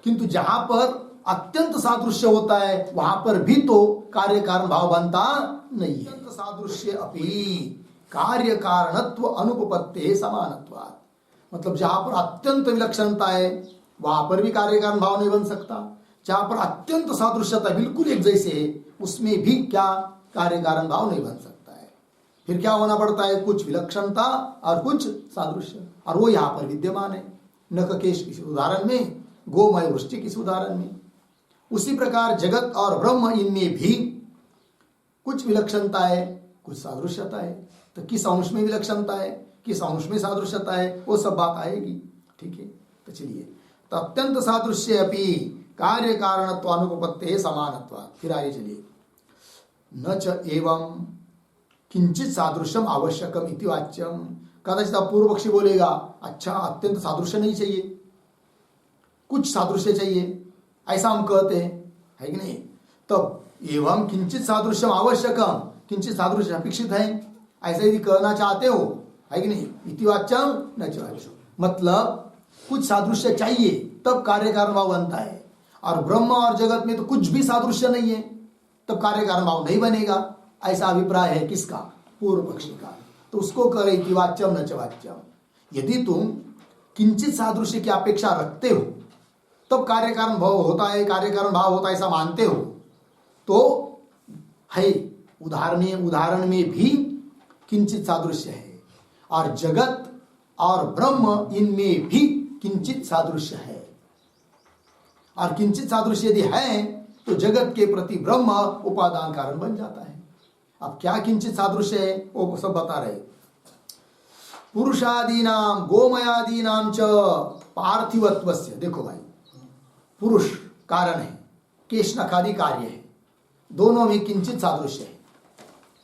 किंतु जहां पर अत्यंत सादृश्य होता है वहां पर भी तो कार्य कारण भाव बनता नहीं है। अत्यंत सादृश्य अपि कार्य कारणत्व अनुपपत्ति समानत्वात्, मतलब जहां पर अत्यंत विलक्षणता है वहां पर भी कार्य कारण भाव नहीं बन सकता, जहां पर अत्यंत सादृश्यता बिल्कुल एक जैसे है उसमें भी क्या कार्य कारण भाव नहीं बन सकता है। फिर क्या होना पड़ता है? कुछ विलक्षणता और कुछ सादृश्य, और वो यहाँ पर विद्यमान है। नख केश इस उदाहरण में, गोमय वृश्चिक इस उदाहरण में। उसी प्रकार जगत और ब्रह्म इनमें भी कुछ विलक्षणता है, कुछ सादृश्यता है। तो किस अंश में विलक्षणता है, किस अंश में सादृश्यता है, वो सब बात आएगी। ठीक है, तो चलिए, तो अत्यंत सादृश्य अपि कार्य कारणत्व अनुपपत्ति समानत्वात्। फिर आगे चलिए, न च एवं किंचित सादृश्यम आवश्यकम इति वाच्यम। कदाचित पूर्व पक्षी बोलेगा अच्छा अत्यंत सादृश्य नहीं चाहिए, कुछ सादृश्य चाहिए, ऐसा हम कहते हैं, है कि नहीं? तब एवं किंचित सादृश्यम आवश्यकम, किंचित सादृश्य अपेक्षित है, ऐसा यदि कहना चाहते हो, है कि नहीं? इति वाच्यम न च वाच्यम, मतलब कुछ सादृश्य चाहिए तब कार्य कारण भाव बनता है, और ब्रह्म और जगत में तो कुछ भी सादृश्य नहीं है तब कार्य कारण भाव नहीं बनेगा, ऐसा अभिप्राय है किसका? पूर्व पक्षी का। तो उसको कह रही कि वाच्यम न च वाच्यम। यदि तुम किंचित सादृश्य की अपेक्षा रखते हो तब कार्य कारण भाव होता है, कार्य कारण भाव होता है ऐसा मानते हो, तो है उदाहरण में भी किंचित सादृश्य है, और जगत और ब्रह्म इनमें भी किंचित सादृश्य है। और किंचित सादृश्य यदि है तो जगत के प्रति ब्रह्म उपादान कारण बन जाता है। अब क्या किंचित सादृश्य है वो सब बता रहे। पुरुषादीनाम गोमयादीनाम च पार्थिवत्वस्य, देखो भाई, पुरुष कारण है, केशनखादि कार्य है, दोनों में किंचित सादृश्य है।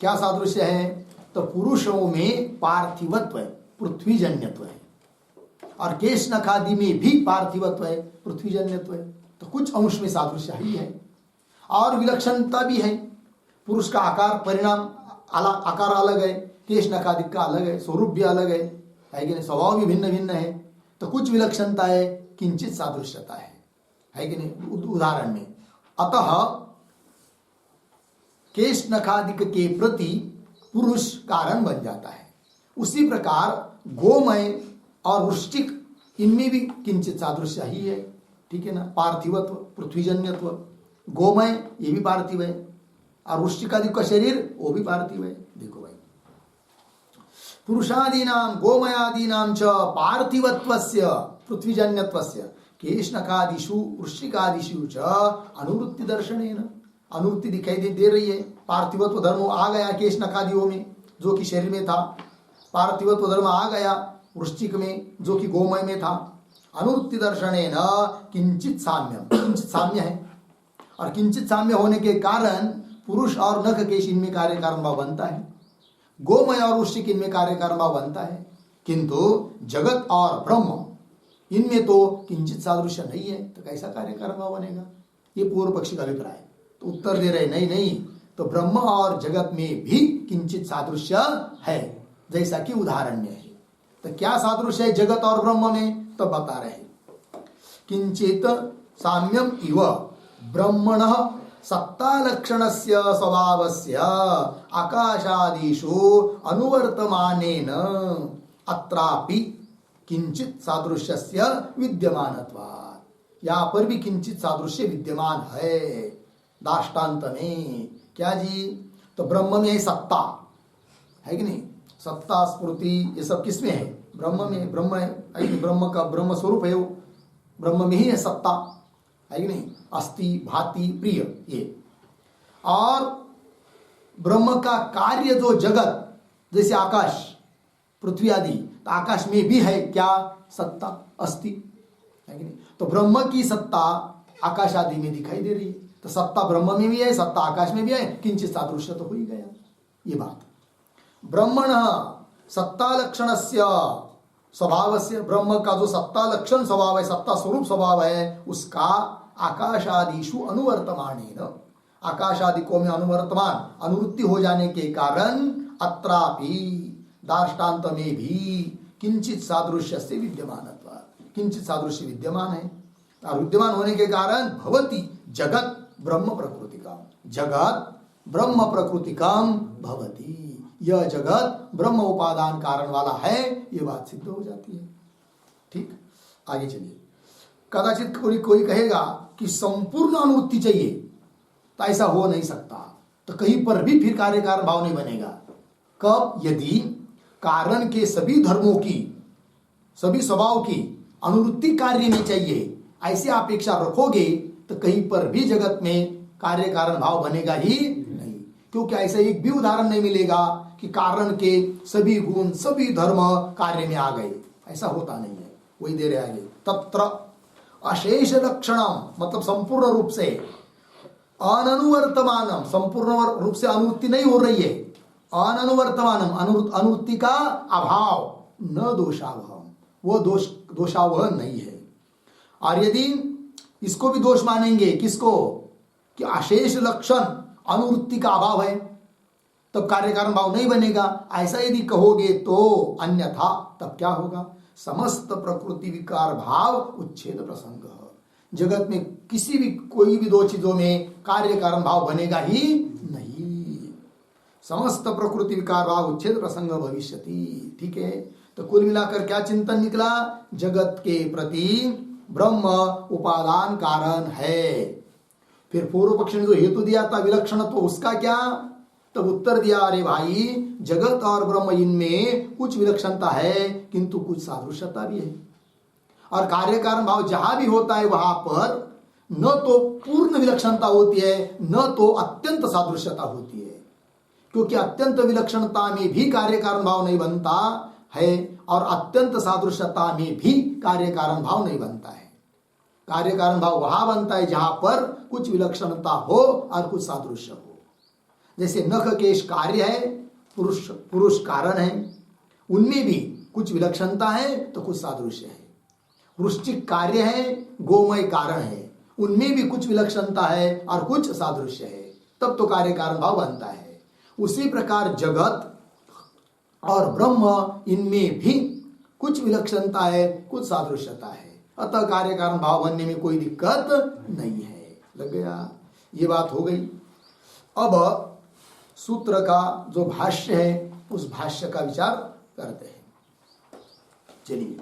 क्या सादृश्य है? तो पुरुषों में पार्थिवत्व है, पृथ्वी जन्यत्व है, और केश नखादि में भी पार्थिवत्व है, पृथ्वीजन्यत्व है, तो कुछ अंश में सादृश्य ही है और विलक्षणता भी है। पुरुष का आकार परिणाम आकार अलग है, केश नखादि का अलग है, स्वरूप भी अलग है कि नहीं, स्वभाव भी भिन्न भिन्न है, तो कुछ विलक्षणता है, किंचित सादृश्यता है कि नहीं उदाहरण में। अतः केश नखादिक के प्रति पुरुष कारण बन जाता है। उसी प्रकार गोमय और वृश्चिक इनमें भी किंचित सादृश्य ही है, ठीक है ना, पार्थिवत्व पृथ्वीजन्यत्व। गोमय ये भी पार्थिव है और वृश्चिकादि का शरीर वो भी पार्थिव है। देखो भाई, पुरुषादीनां गोमयादीनां च पार्थिवत्वस्य पृथ्वीजन्यत्वस्य केशनखादिषु वृश्चिकादिषु च अनुवृत्ति दर्शनेन, अनुवृत्ति दिखाई दे रही है। पार्थिवत्व धर्म आ गया केश नखादियों में जो कि शरीर में था, पार्थिवत्व धर्म आ गया वृश्चिक में जो कि गोमय में था। अनुवृत्ति दर्शनेन किंचित साम्यम, किंचित साम्य है और किंचित साम्य होने के कारण पुरुष और नख केश इनमें कार्य कारण भाव बनता है, गोमय और वृश्चिक इनमें कार्य कारण भाव बनता है, किंतु जगत और ब्रह्म इनमें तो किंचित सादृश्य नहीं है, तो कैसा कार्य कारण भाव बनेगा? ये पूर्व पक्षी का अभिप्राय। तो उत्तर दे रहे नहीं नहीं, तो ब्रह्म और जगत में भी किंचित सादृश्य है, जैसा कि उदाहरण में है। तो क्या सादृश्य है जगत और ब्रह्म में? तो बता रहे किंचित साम्यम इव ब्रह्मणः सत्ता लक्षणस्य स्वभावस्य आकाशादिषु अनुवर्तमानेन अत्रापि किंचित सादृश्यस्य विद्यमानत्वात्। यहाँ पर भी किंचित सादृश्य विद्यमान है दाष्टान्त में। क्या जी? तो ब्रह्म में है सत्ता, है कि नहीं, सत्ता स्फूर्ति ये सब किसमें है? ब्रह्म में। ब्रह्म है कि नहीं, ब्रह्म का ब्रह्म स्वरूप है वो, ब्रह्म में ही है सत्ता, है कि नहीं, अस्ति भाति प्रिय ये। और ब्रह्म का कार्य जो जगत जैसे आकाश पृथ्वी आदि, तो आकाश में भी है क्या? सत्ता अस्ति, है कि नहीं। तो ब्रह्म की सत्ता आकाश आदि में दिखाई दे रही है, तो सत्ता ब्रह्म में भी है, सत्ता आकाश में भी है, किंचित सादृश्य तो हो ही गया ये बात। ब्रह्मण सत्ता लक्षणस्य स्वभावस्य, ब्रह्म का जो सत्ता लक्षण स्वभाव है, सत्ता स्वरूप स्वभाव है, उसका आकाशादिषु अनुवर्तमानेन, आकाश आदि को में अनुवर्तमान अनुवृत्ति हो जाने के कारण अत्रापि दाष्टान्त में भी किंचित सादृश्य से विद्यमानत्वात्, किंचित सादृश्य विद्यमान है। और विद्यमान होने के कारण भवति जगत ब्रह्म प्रकृतिका, जगत ब्रह्म प्रकृतिकाम भवति, यह जगत ब्रह्म उपादान कारण वाला है, यह बात सिद्ध हो जाती है। ठीक, आगे चलिए। कदाचित कोई कहेगा कि संपूर्ण अनुवृत्ति चाहिए, तो ऐसा हो नहीं सकता, तो कहीं पर भी फिर कार्य कारण भाव नहीं बनेगा। कब? यदि कारण के सभी धर्मों की, सभी स्वभाव की अनुवृत्ति कार्य में चाहिए, ऐसे अपेक्षा रखोगे तो कहीं पर भी जगत में कार्य कारण भाव बनेगा ही नहीं, क्योंकि ऐसा एक भी उदाहरण नहीं मिलेगा कि कारण के सभी गुण सभी धर्म कार्य में आ गए, ऐसा होता नहीं है। वही दे रहे आगे, तत्र अशेष लक्षणम, मतलब संपूर्ण रूप से, अननुवर्तमानम, संपूर्ण रूप से अनुवृत्ति नहीं हो रही है, अननुवर्तमानम, अनुवृत्ति का अभाव, न दोषावह, वो दोषावह नहीं है। और यदि इसको भी दोष मानेंगे, किसको? कि अशेष लक्षण अनुवृत्ति का अभाव है, तो कार्य कारण भाव नहीं बनेगा, ऐसा यदि कहोगे तो अन्यथा तब क्या होगा? समस्त प्रकृति विकार भाव उच्छेद प्रसंग, जगत में किसी भी कोई भी दो चीजों में कार्य कारण भाव बनेगा ही नहीं, समस्त प्रकृति विकार भाव उच्छेद प्रसंग भविष्यति। ठीक है, तो कुल मिलाकर क्या चिंतन निकला? जगत के प्रति ब्रह्म उपादान कारण है। फिर पूर्व पक्ष ने जो हेतु दिया था विलक्षण, तो उसका क्या? तब उत्तर दिया, अरे भाई जगत और ब्रह्म इनमें कुछ विलक्षणता है, किंतु कुछ सादृश्यता भी है। और कार्य कारण भाव जहां भी होता है वहां पर न तो पूर्ण विलक्षणता होती है, न तो अत्यंत सादृश्यता होती है, क्योंकि अत्यंत विलक्षणता में भी कार्य कारण भाव नहीं बनता है और अत्यंत सादृश्यता में भी कार्य कारण भाव नहीं बनता है। कार्य कारण भाव वहां बनता है जहां पर कुछ विलक्षणता हो और कुछ सादृश्य हो। जैसे नख केश कार्य है, पुरुष कारण है, उनमें भी कुछ विलक्षणता है तो कुछ सादृश्य है। वृश्चिक कार्य है, गोमय कारण है, उनमें भी कुछ विलक्षणता है और कुछ सादृश्य है, तब तो कार्य कारण भाव बनता है। उसी प्रकार जगत और ब्रह्म, इनमें भी कुछ विलक्षणता है, कुछ सादृश्यता है, अतः कार्य कारण भाव बनने में कोई दिक्कत नहीं है। लग गया? ये बात हो गई। अब सूत्र का जो भाष्य है उस भाष्य का विचार करते हैं। चलिए,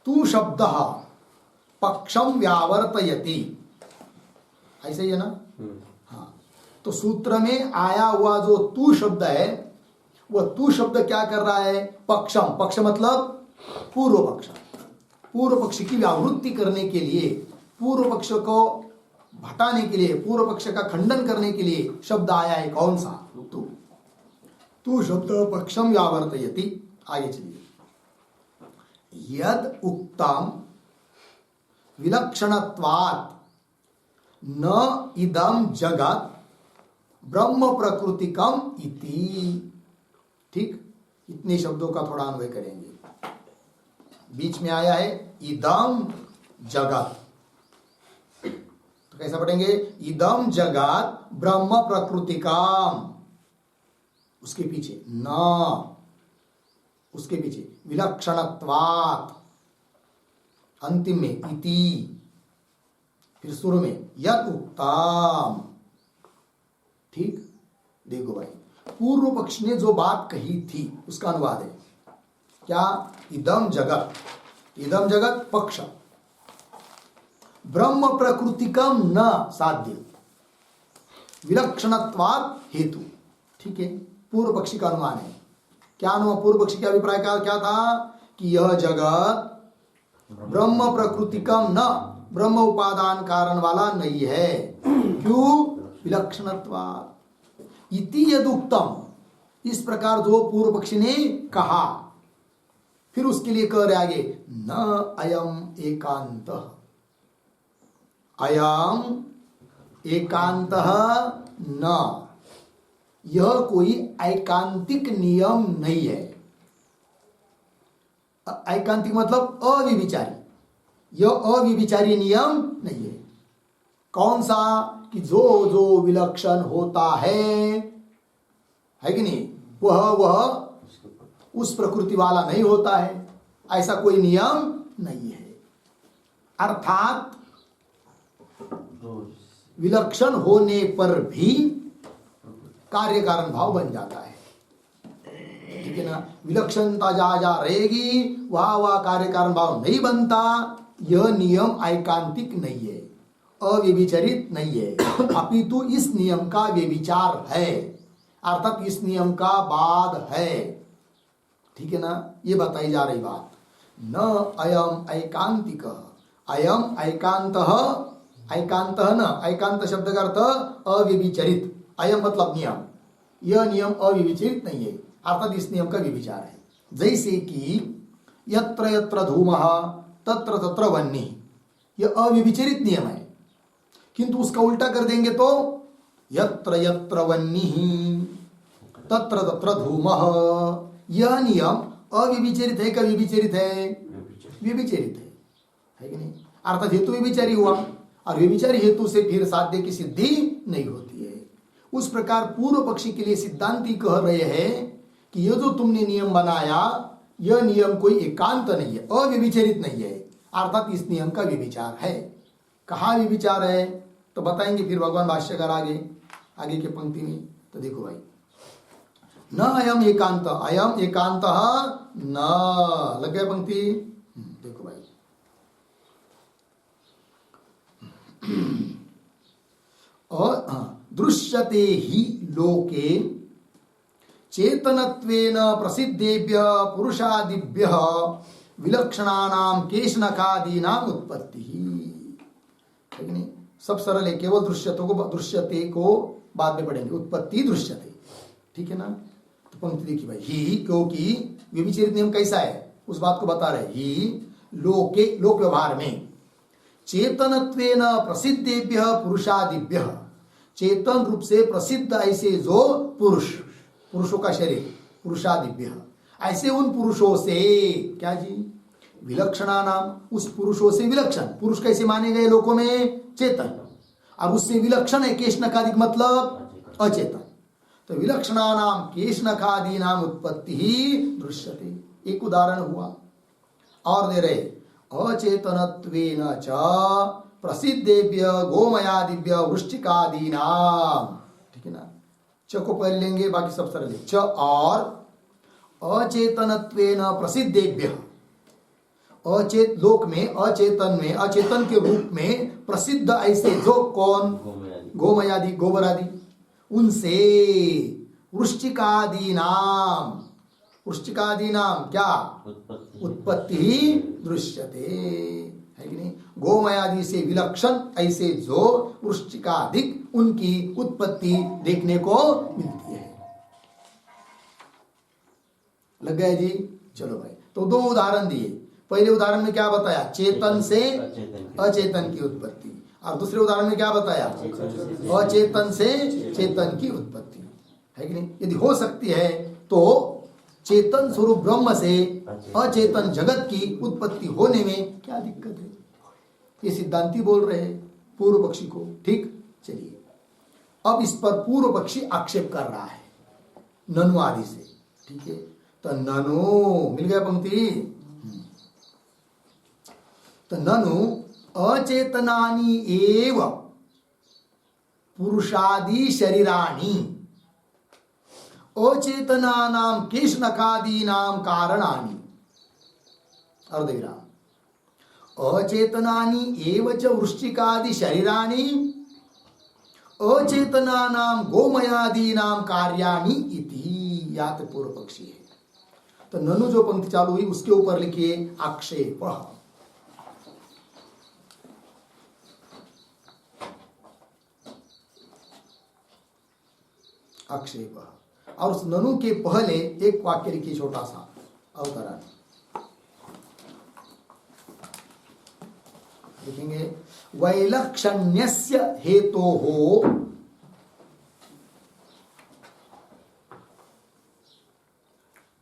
तू शब्द पक्षम व्यावर्तयति, ऐसे ही है ना? हाँ, तो सूत्र में आया हुआ जो तू शब्द है, वह तू शब्द क्या कर रहा है? पक्षम, पक्ष मतलब पूर्व पक्ष, पूर्व पक्ष की व्यावृत्ति करने के लिए, पूर्व पक्ष को हटाने के लिए, पूर्व पक्ष का खंडन करने के लिए शब्द आया है। कौन सा? तू। तू शब्द पक्षम व्यावर्तयति। आगे चलिए, यद उक्तम विलक्षणत्वात् न इदम जगत ब्रह्म प्रकृतिकम इति। ठीक, इतने शब्दों का थोड़ा अन्वय करेंगे। बीच में आया है इदम जगत, तो कैसा पढ़ेंगे? इदम जगत ब्रह्म प्रकृतिकम, उसके पीछे न, उसके पीछे विलक्षणत्वात्, अंतिम में इति, फिर शुरू में यद उक्तम। ठीक, देखो भाई, पूर्व पक्ष ने जो बात कही थी उसका अनुवाद है क्या? इदम जगत, इदम जगत पक्ष, ब्रह्म प्रकृतिकम न साध्य, विलक्षणत्वात् हेतु। ठीक है, पूर्व पक्षी का अनुमान है। क्या अनुमान? पूर्व पक्षी के अभिप्राय का क्या था? कि यह जगत ब्रह्म प्रकृतिकम न, ब्रह्म उपादान कारण वाला नहीं है। क्यों? विलक्षणत्वात्। इति यदुक्तम, इस प्रकार जो पूर्व पक्षी ने कहा, फिर उसके लिए कह रहे आगे, न अयम एकांत, अयम एकांत न, यह कोई एकांतिक नियम नहीं है। एकांतिक मतलब अविविचारी, यह अविविचारी नियम नहीं है। कौन सा? कि जो जो विलक्षण होता है कि नहीं, वह उस प्रकृति वाला नहीं होता है, ऐसा कोई नियम नहीं है। अर्थात विलक्षण होने पर भी कार्य कारण भाव बन जाता है। ठीक है ना? विलक्षणता जहां जहां रहेगी वहां वहां कार्य कारण भाव नहीं बनता। यह नियम एकांतिक नहीं है, अव्यभिचरित नहीं है, अपितु इस नियम का व्यभिचार है, अर्थात इस नियम का बाद है। ठीक है ना? ये बताई जा रही बात। न अयम एकांतिक, अयम एकांत, एकांत न, एकांत शब्द का अर्थ अव्यभिचरित, अयम मतलब नियम, यह नियम अव्यभिचरित नहीं है, अर्थात इस नियम का व्यभिचार है। जैसे कि यत्र यत्र धूमः तत्र तत्र वह्निः, यह अव्यभिचरित नियम है, किंतु उसका उल्टा कर देंगे तो यत्र यत्र वह्निः तत्र तत्र धूमः, यह नियम अव्यभिचरित है, क्या व्यभिचरित है? व्यभिचरित है कि नहीं? अर्थात हेतु व्यभिचारी हुआ, और व्यभिचारी हेतु से फिर साध्य की सिद्धि नहीं होती है। उस प्रकार पूर्व पक्षी के लिए सिद्धांती कह रहे हैं कि यह जो तुमने नियम बनाया, यह नियम कोई एकांत नहीं है, अव्यभिचरित नहीं है, अर्थात इस नियम का व्यभिचार है। कहाँ व्यभिचार है तो बताएंगे फिर भगवान भाष्यकार आगे के पंक्ति में। तो देखो भाई, न अयम एकांत, अयम एकांत न, लग गया पंक्ति? देखो भाई, और दृश्यते ही लोके चेतनत्वेन प्रसिद्धेभ्य पुरुषादिभ्य विलक्षणानां केशनखादीनां उत्पत्ति। ठीक नहीं? सब सरल है, केवल दृश्यते को बाद में पढ़ेंगे, उत्पत्ति दृश्यते। ठीक है ना? तो पंक्ति देखिए भाई, ही, क्योंकि व्यभिचरित नियम कैसा है उस बात को बता रहे। ही लोके, लोक व्यवहार में, चेतनत्वेन प्रसिद्धेभ्य पुरुषादिभ्य, चेतन रूप से प्रसिद्ध ऐसे जो पुरुष, पुरुषों का शरीर, पुरुषादिभ्य, ऐसे उन पुरुषों से, क्या जी? विलक्षणा नाम, उस पुरुषों से विलक्षण, पुरुष कैसे माने गए लोकों में? चेतन, और उससे विलक्षण है केशनकादिक मतलब अचेतन। तो विलक्षणा नाम केशनकादि नाम उत्पत्ति ही दृश्यते। एक उदाहरण हुआ और दे रहे, अचेतनत्वेन च प्रसिद्धेभ्य गोमयादिभ्य वृश्चिकादीनाम। ठीक है ना, च को पहले लेंगे, बाकी सब सरल है। च और अचेतनत्वेन प्रसिद्धेभ्य, अचेत लोक में, अचेतन में, अचेतन के रूप में प्रसिद्ध ऐसे जो कौन? गोमयादि, गोबर आदि, उनसे वृश्चिकादि नाम, वृश्चिकादि नाम क्या? उत्पत्ति ही दृश्यते, है कि नहीं? गोमयादि से विलक्षण ऐसे जो वृश्चिकादिक, उनकी उत्पत्ति देखने को मिलती है। लग गया जी? चलो भाई, तो दो उदाहरण दिए। पहले उदाहरण में क्या बताया? चेतन से अचेतन की उत्पत्ति, और दूसरे उदाहरण में क्या बताया? अचेतन से चेतन की उत्पत्ति, है कि नहीं? यदि हो सकती है तो चेतन स्वरूप ब्रह्म से अचेतन जगत की उत्पत्ति होने में क्या दिक्कत है? ये सिद्धांती बोल रहे हैं पूर्व पक्षी को। ठीक, चलिए अब इस पर पूर्व पक्षी आक्षेप कर रहा है ननु आदि से। ठीक है, तो ननु मिल गया पंक्ति। तो ननु अचेतनानि एव पुरुषादि शरीराणि अचेतनानां केशनकादीनां कारणानि। अर्धविराम। अचेतनानि एव च वृश्चिकादि शरीराणि अचेतनानां गोमयादीनां कार्याणि इति। यात पूर्व पक्षी है। तो ननु जो पंक्ति चालू हुई उसके ऊपर लिखिए आक्षेप। आक्षेप, और उस ननु के पहले एक वाक्य लिखिए, छोटा सा अवतरण लिखेंगे। वैलक्षण्यस्य हेतोः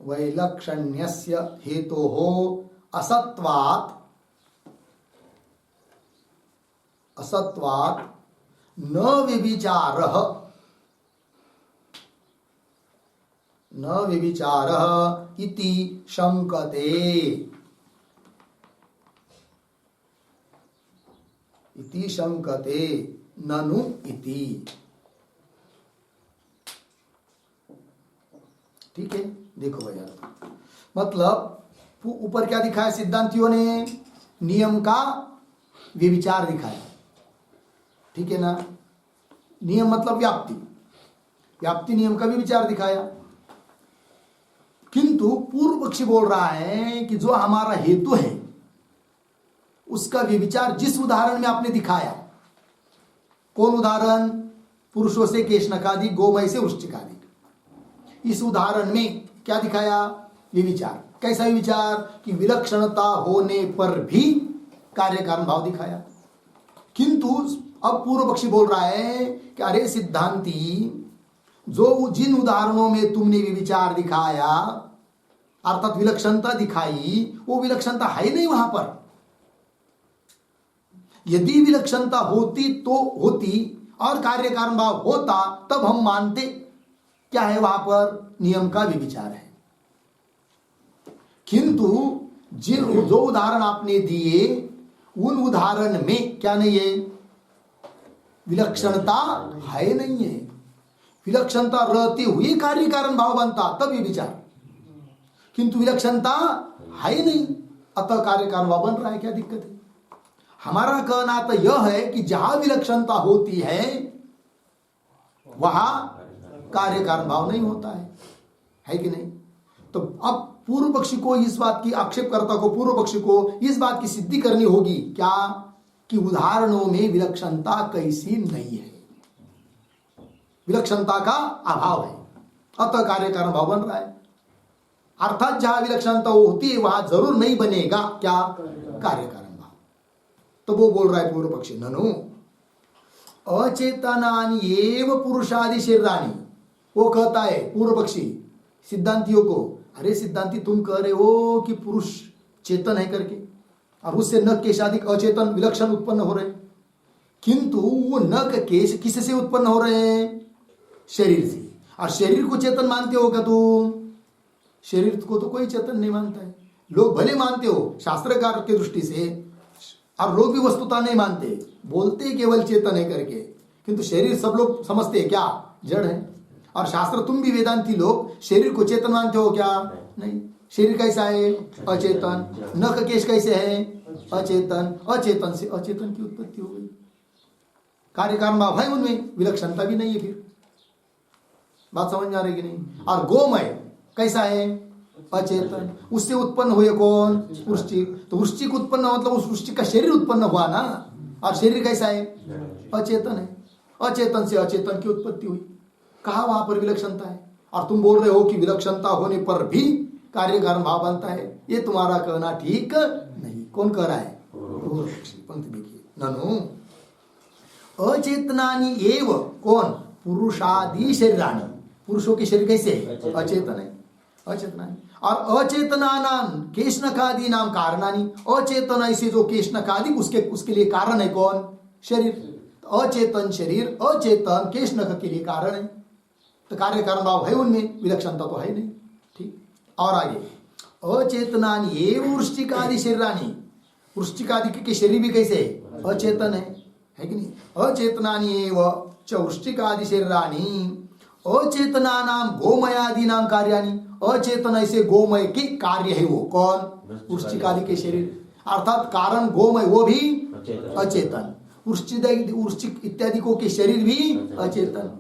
वैलक्षण्यस्य हेतोः असत्वात् न व्यभिचारः इति शंकते। इति शंकते ननु इति। ठीक है, देखो भैया, मतलब ऊपर क्या दिखाया सिद्धांतियों ने? नियम का व्यभिचार दिखाया। ठीक है ना, नियम मतलब व्याप्ति, व्याप्ति नियम का व्यभिचार दिखाया। किंतु पूर्व पक्षी बोल रहा है कि जो हमारा हेतु है उसका व्यभिचार जिस उदाहरण में आपने दिखाया, कौन उदाहरण? पुरुषों से केशनकादि, गोमय से वृश्चिकादि। इस उदाहरण में क्या दिखाया? व्यभिचार। कैसा व्यभिचार? कि विलक्षणता होने पर भी कार्य कारण भाव दिखाया। किंतु अब पूर्व पक्षी बोल रहा है कि अरे सिद्धांती, जो जिन उदाहरणों में तुमने व्यभिचार दिखाया अर्थात विलक्षणता दिखाई, वो विलक्षणता है नहीं वहां पर। यदि विलक्षणता होती तो होती और कार्य कारण भाव होता तब हम मानते। क्या है वहां पर? नियम का व्यभिचार है। किंतु जो उदाहरण आपने दिए उन उदाहरण में क्या नहीं है? विलक्षणता है नहीं है। विलक्षणता रहते हुए कार्य कारण भाव बनता तब व्यभिचार, किंतु विलक्षणता है नहीं, अतः कार्य कारण भाव बन रहा है। क्या दिक्कत है? हमारा कहना तो यह है कि जहां विलक्षणता होती है वहां कार्य कारण भाव नहीं होता है कि नहीं? तो अब पूर्व पक्षी को इस बात की, आक्षेपकर्ता को, पूर्व पक्षी को इस बात की सिद्धि करनी होगी क्या? कि उदाहरणों में विलक्षणता कैसी नहीं है, विलक्षणता का अभाव है, अतः कार्य कारण भाव बन रहा है। अर्थात जहां विलक्षणता होती है वहां जरूर नहीं बनेगा क्या? कार्य कारण भाव। तो वो बोल रहा है पूर्व पक्षी, ननु अचेतनानि एव पुरुषादि शरीराणि। वो कहता है पूर्व पक्षी सिद्धांतियों को, अरे सिद्धांती तुम कह रहे हो कि पुरुष चेतन है करके, और उससे नख केश आदि अचेतन विलक्षण उत्पन्न हो रहे, किंतु वो नख केश किससे उत्पन्न हो रहे हैं? शरीर से। और शरीर को चेतन मानते हो क्या तुम? शरीर को तो कोई चेतन नहीं मानता है। लोग भले मानते हो शास्त्रकार के दृष्टि से, और लोग भी वस्तुता नहीं मानते, बोलते केवल चेतन है करके, किंतु शरीर सब लोग समझते हैं क्या? जड़ है। और शास्त्र, तुम भी वेदांती लोग शरीर को चेतन मानते हो क्या? नहीं। शरीर कैसा है? अचेतन। नख केश कैसे है? अचेतन। अचेतन से अचेतन की उत्पत्ति हो गई। कार्य कारण भाव है उनमें, विलक्षणता भी नहीं है। फिर बात समझ में आ रही कि नहीं? और गोमय कैसा है? अचेतन। उससे उत्पन्न हुए कौन? वृश्चिक। तो वृश्चिक उत्पन्न मतलब उस वृश्चिक का शरीर उत्पन्न हुआ ना, और शरीर कैसा है? अचेतन है। अचेतन से अचेतन की उत्पत्ति हुई। कहा वहां पर विलक्षणता है? और तुम बोल रहे हो कि विलक्षणता होने पर भी कार्य कारण भाव बनता है। ये तुम्हारा कहना ठीक नहीं। कौन कह रहा है? पंक्ति देखिए, ननु अचेतनानि एव कौन? पुरुषादि शरीराणि। पुरुषों के शरीर कैसे है? अचेतन है। अचेतनानि। और अचेतनानां केशनकादि नाम कारणानि। अचेतन ऐसे जो केशनकादि उसके लिए कारण है कौन? शरीर। अचेतन शरीर, अचेतन केशनक के लिए कारण है। तो कार्य कारण भाव है उनमें, विलक्षणता तो है नहीं। ठीक। और आगे, अचेतनानि एव वृश्चिकादि शरीराणि। वृश्चिकादि के शरीर भी कैसे है? अचेतन है कि नहीं? अचेतनानि एव च वृश्चिकादि शरीराणि अचेतनानां गोमयादीनां कार्याणि। अचेतन ऐसे गोमय के कार्य है वो कौन? वृश्चिकादि के शरीर। अर्थात कारण गोमय वो भी अचेतन। वृश्चिक इत्यादि को के शरीर भी अचेतन।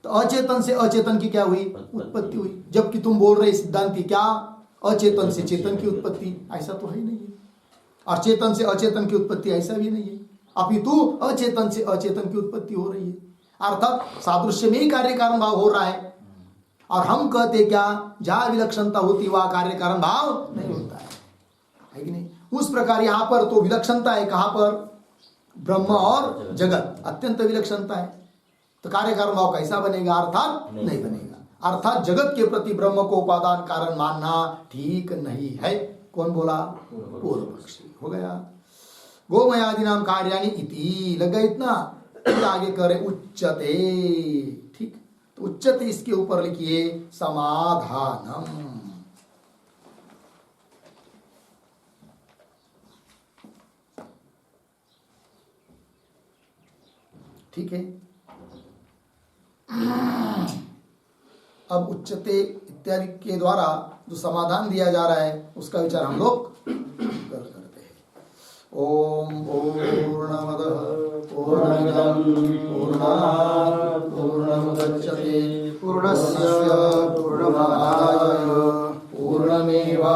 तो अचेतन से अचेतन की क्या हुई? उत्पत्ति हुई। जबकि तुम बोल रहे सिद्धांति क्या? अचेतन से चेतन की उत्पत्ति। ऐसा तो है नहीं है। और चेतन से अचेतन की उत्पत्ति ऐसा भी नहीं है, अपितु अचेतन से अचेतन की उत्पत्ति हो रही है। अर्थात सादृश्य में ही कार्य कारण भाव हो रहा है। और हम कहते क्या? जहां विलक्षणता होती वहां कार्य कारण भाव नहीं होता है कि नहीं? उस प्रकार यहां पर तो विलक्षणता है। कहां पर? ब्रह्म और जगत अत्यंत विलक्षणता है। तो कार्य कारण भाव कैसा बनेगा? अर्थात नहीं बनेगा। अर्थात जगत के प्रति ब्रह्म को उपादान कारण मानना ठीक नहीं है। कौन बोला? पूर्व पक्षी। हो गया। गोमयादि नाम कार्याणि इति लग गया इतना। आगे करे उच्चते। ठीक। तो उच्चते इसके ऊपर लिखिए समाधानम। ठीक है। अब उच्चते इत्यादि के द्वारा जो समाधान दिया जा रहा है उसका विचार हम लोग करते हैं। ओम पूर्णमदः पूर्णमिदं पूर्णात् पूर्णमुदच्यते पूर्णस्य पूर्णमादाय पूर्णमेवावशिष्यते।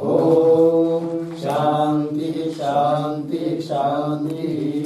ओम शांति शांति शांति।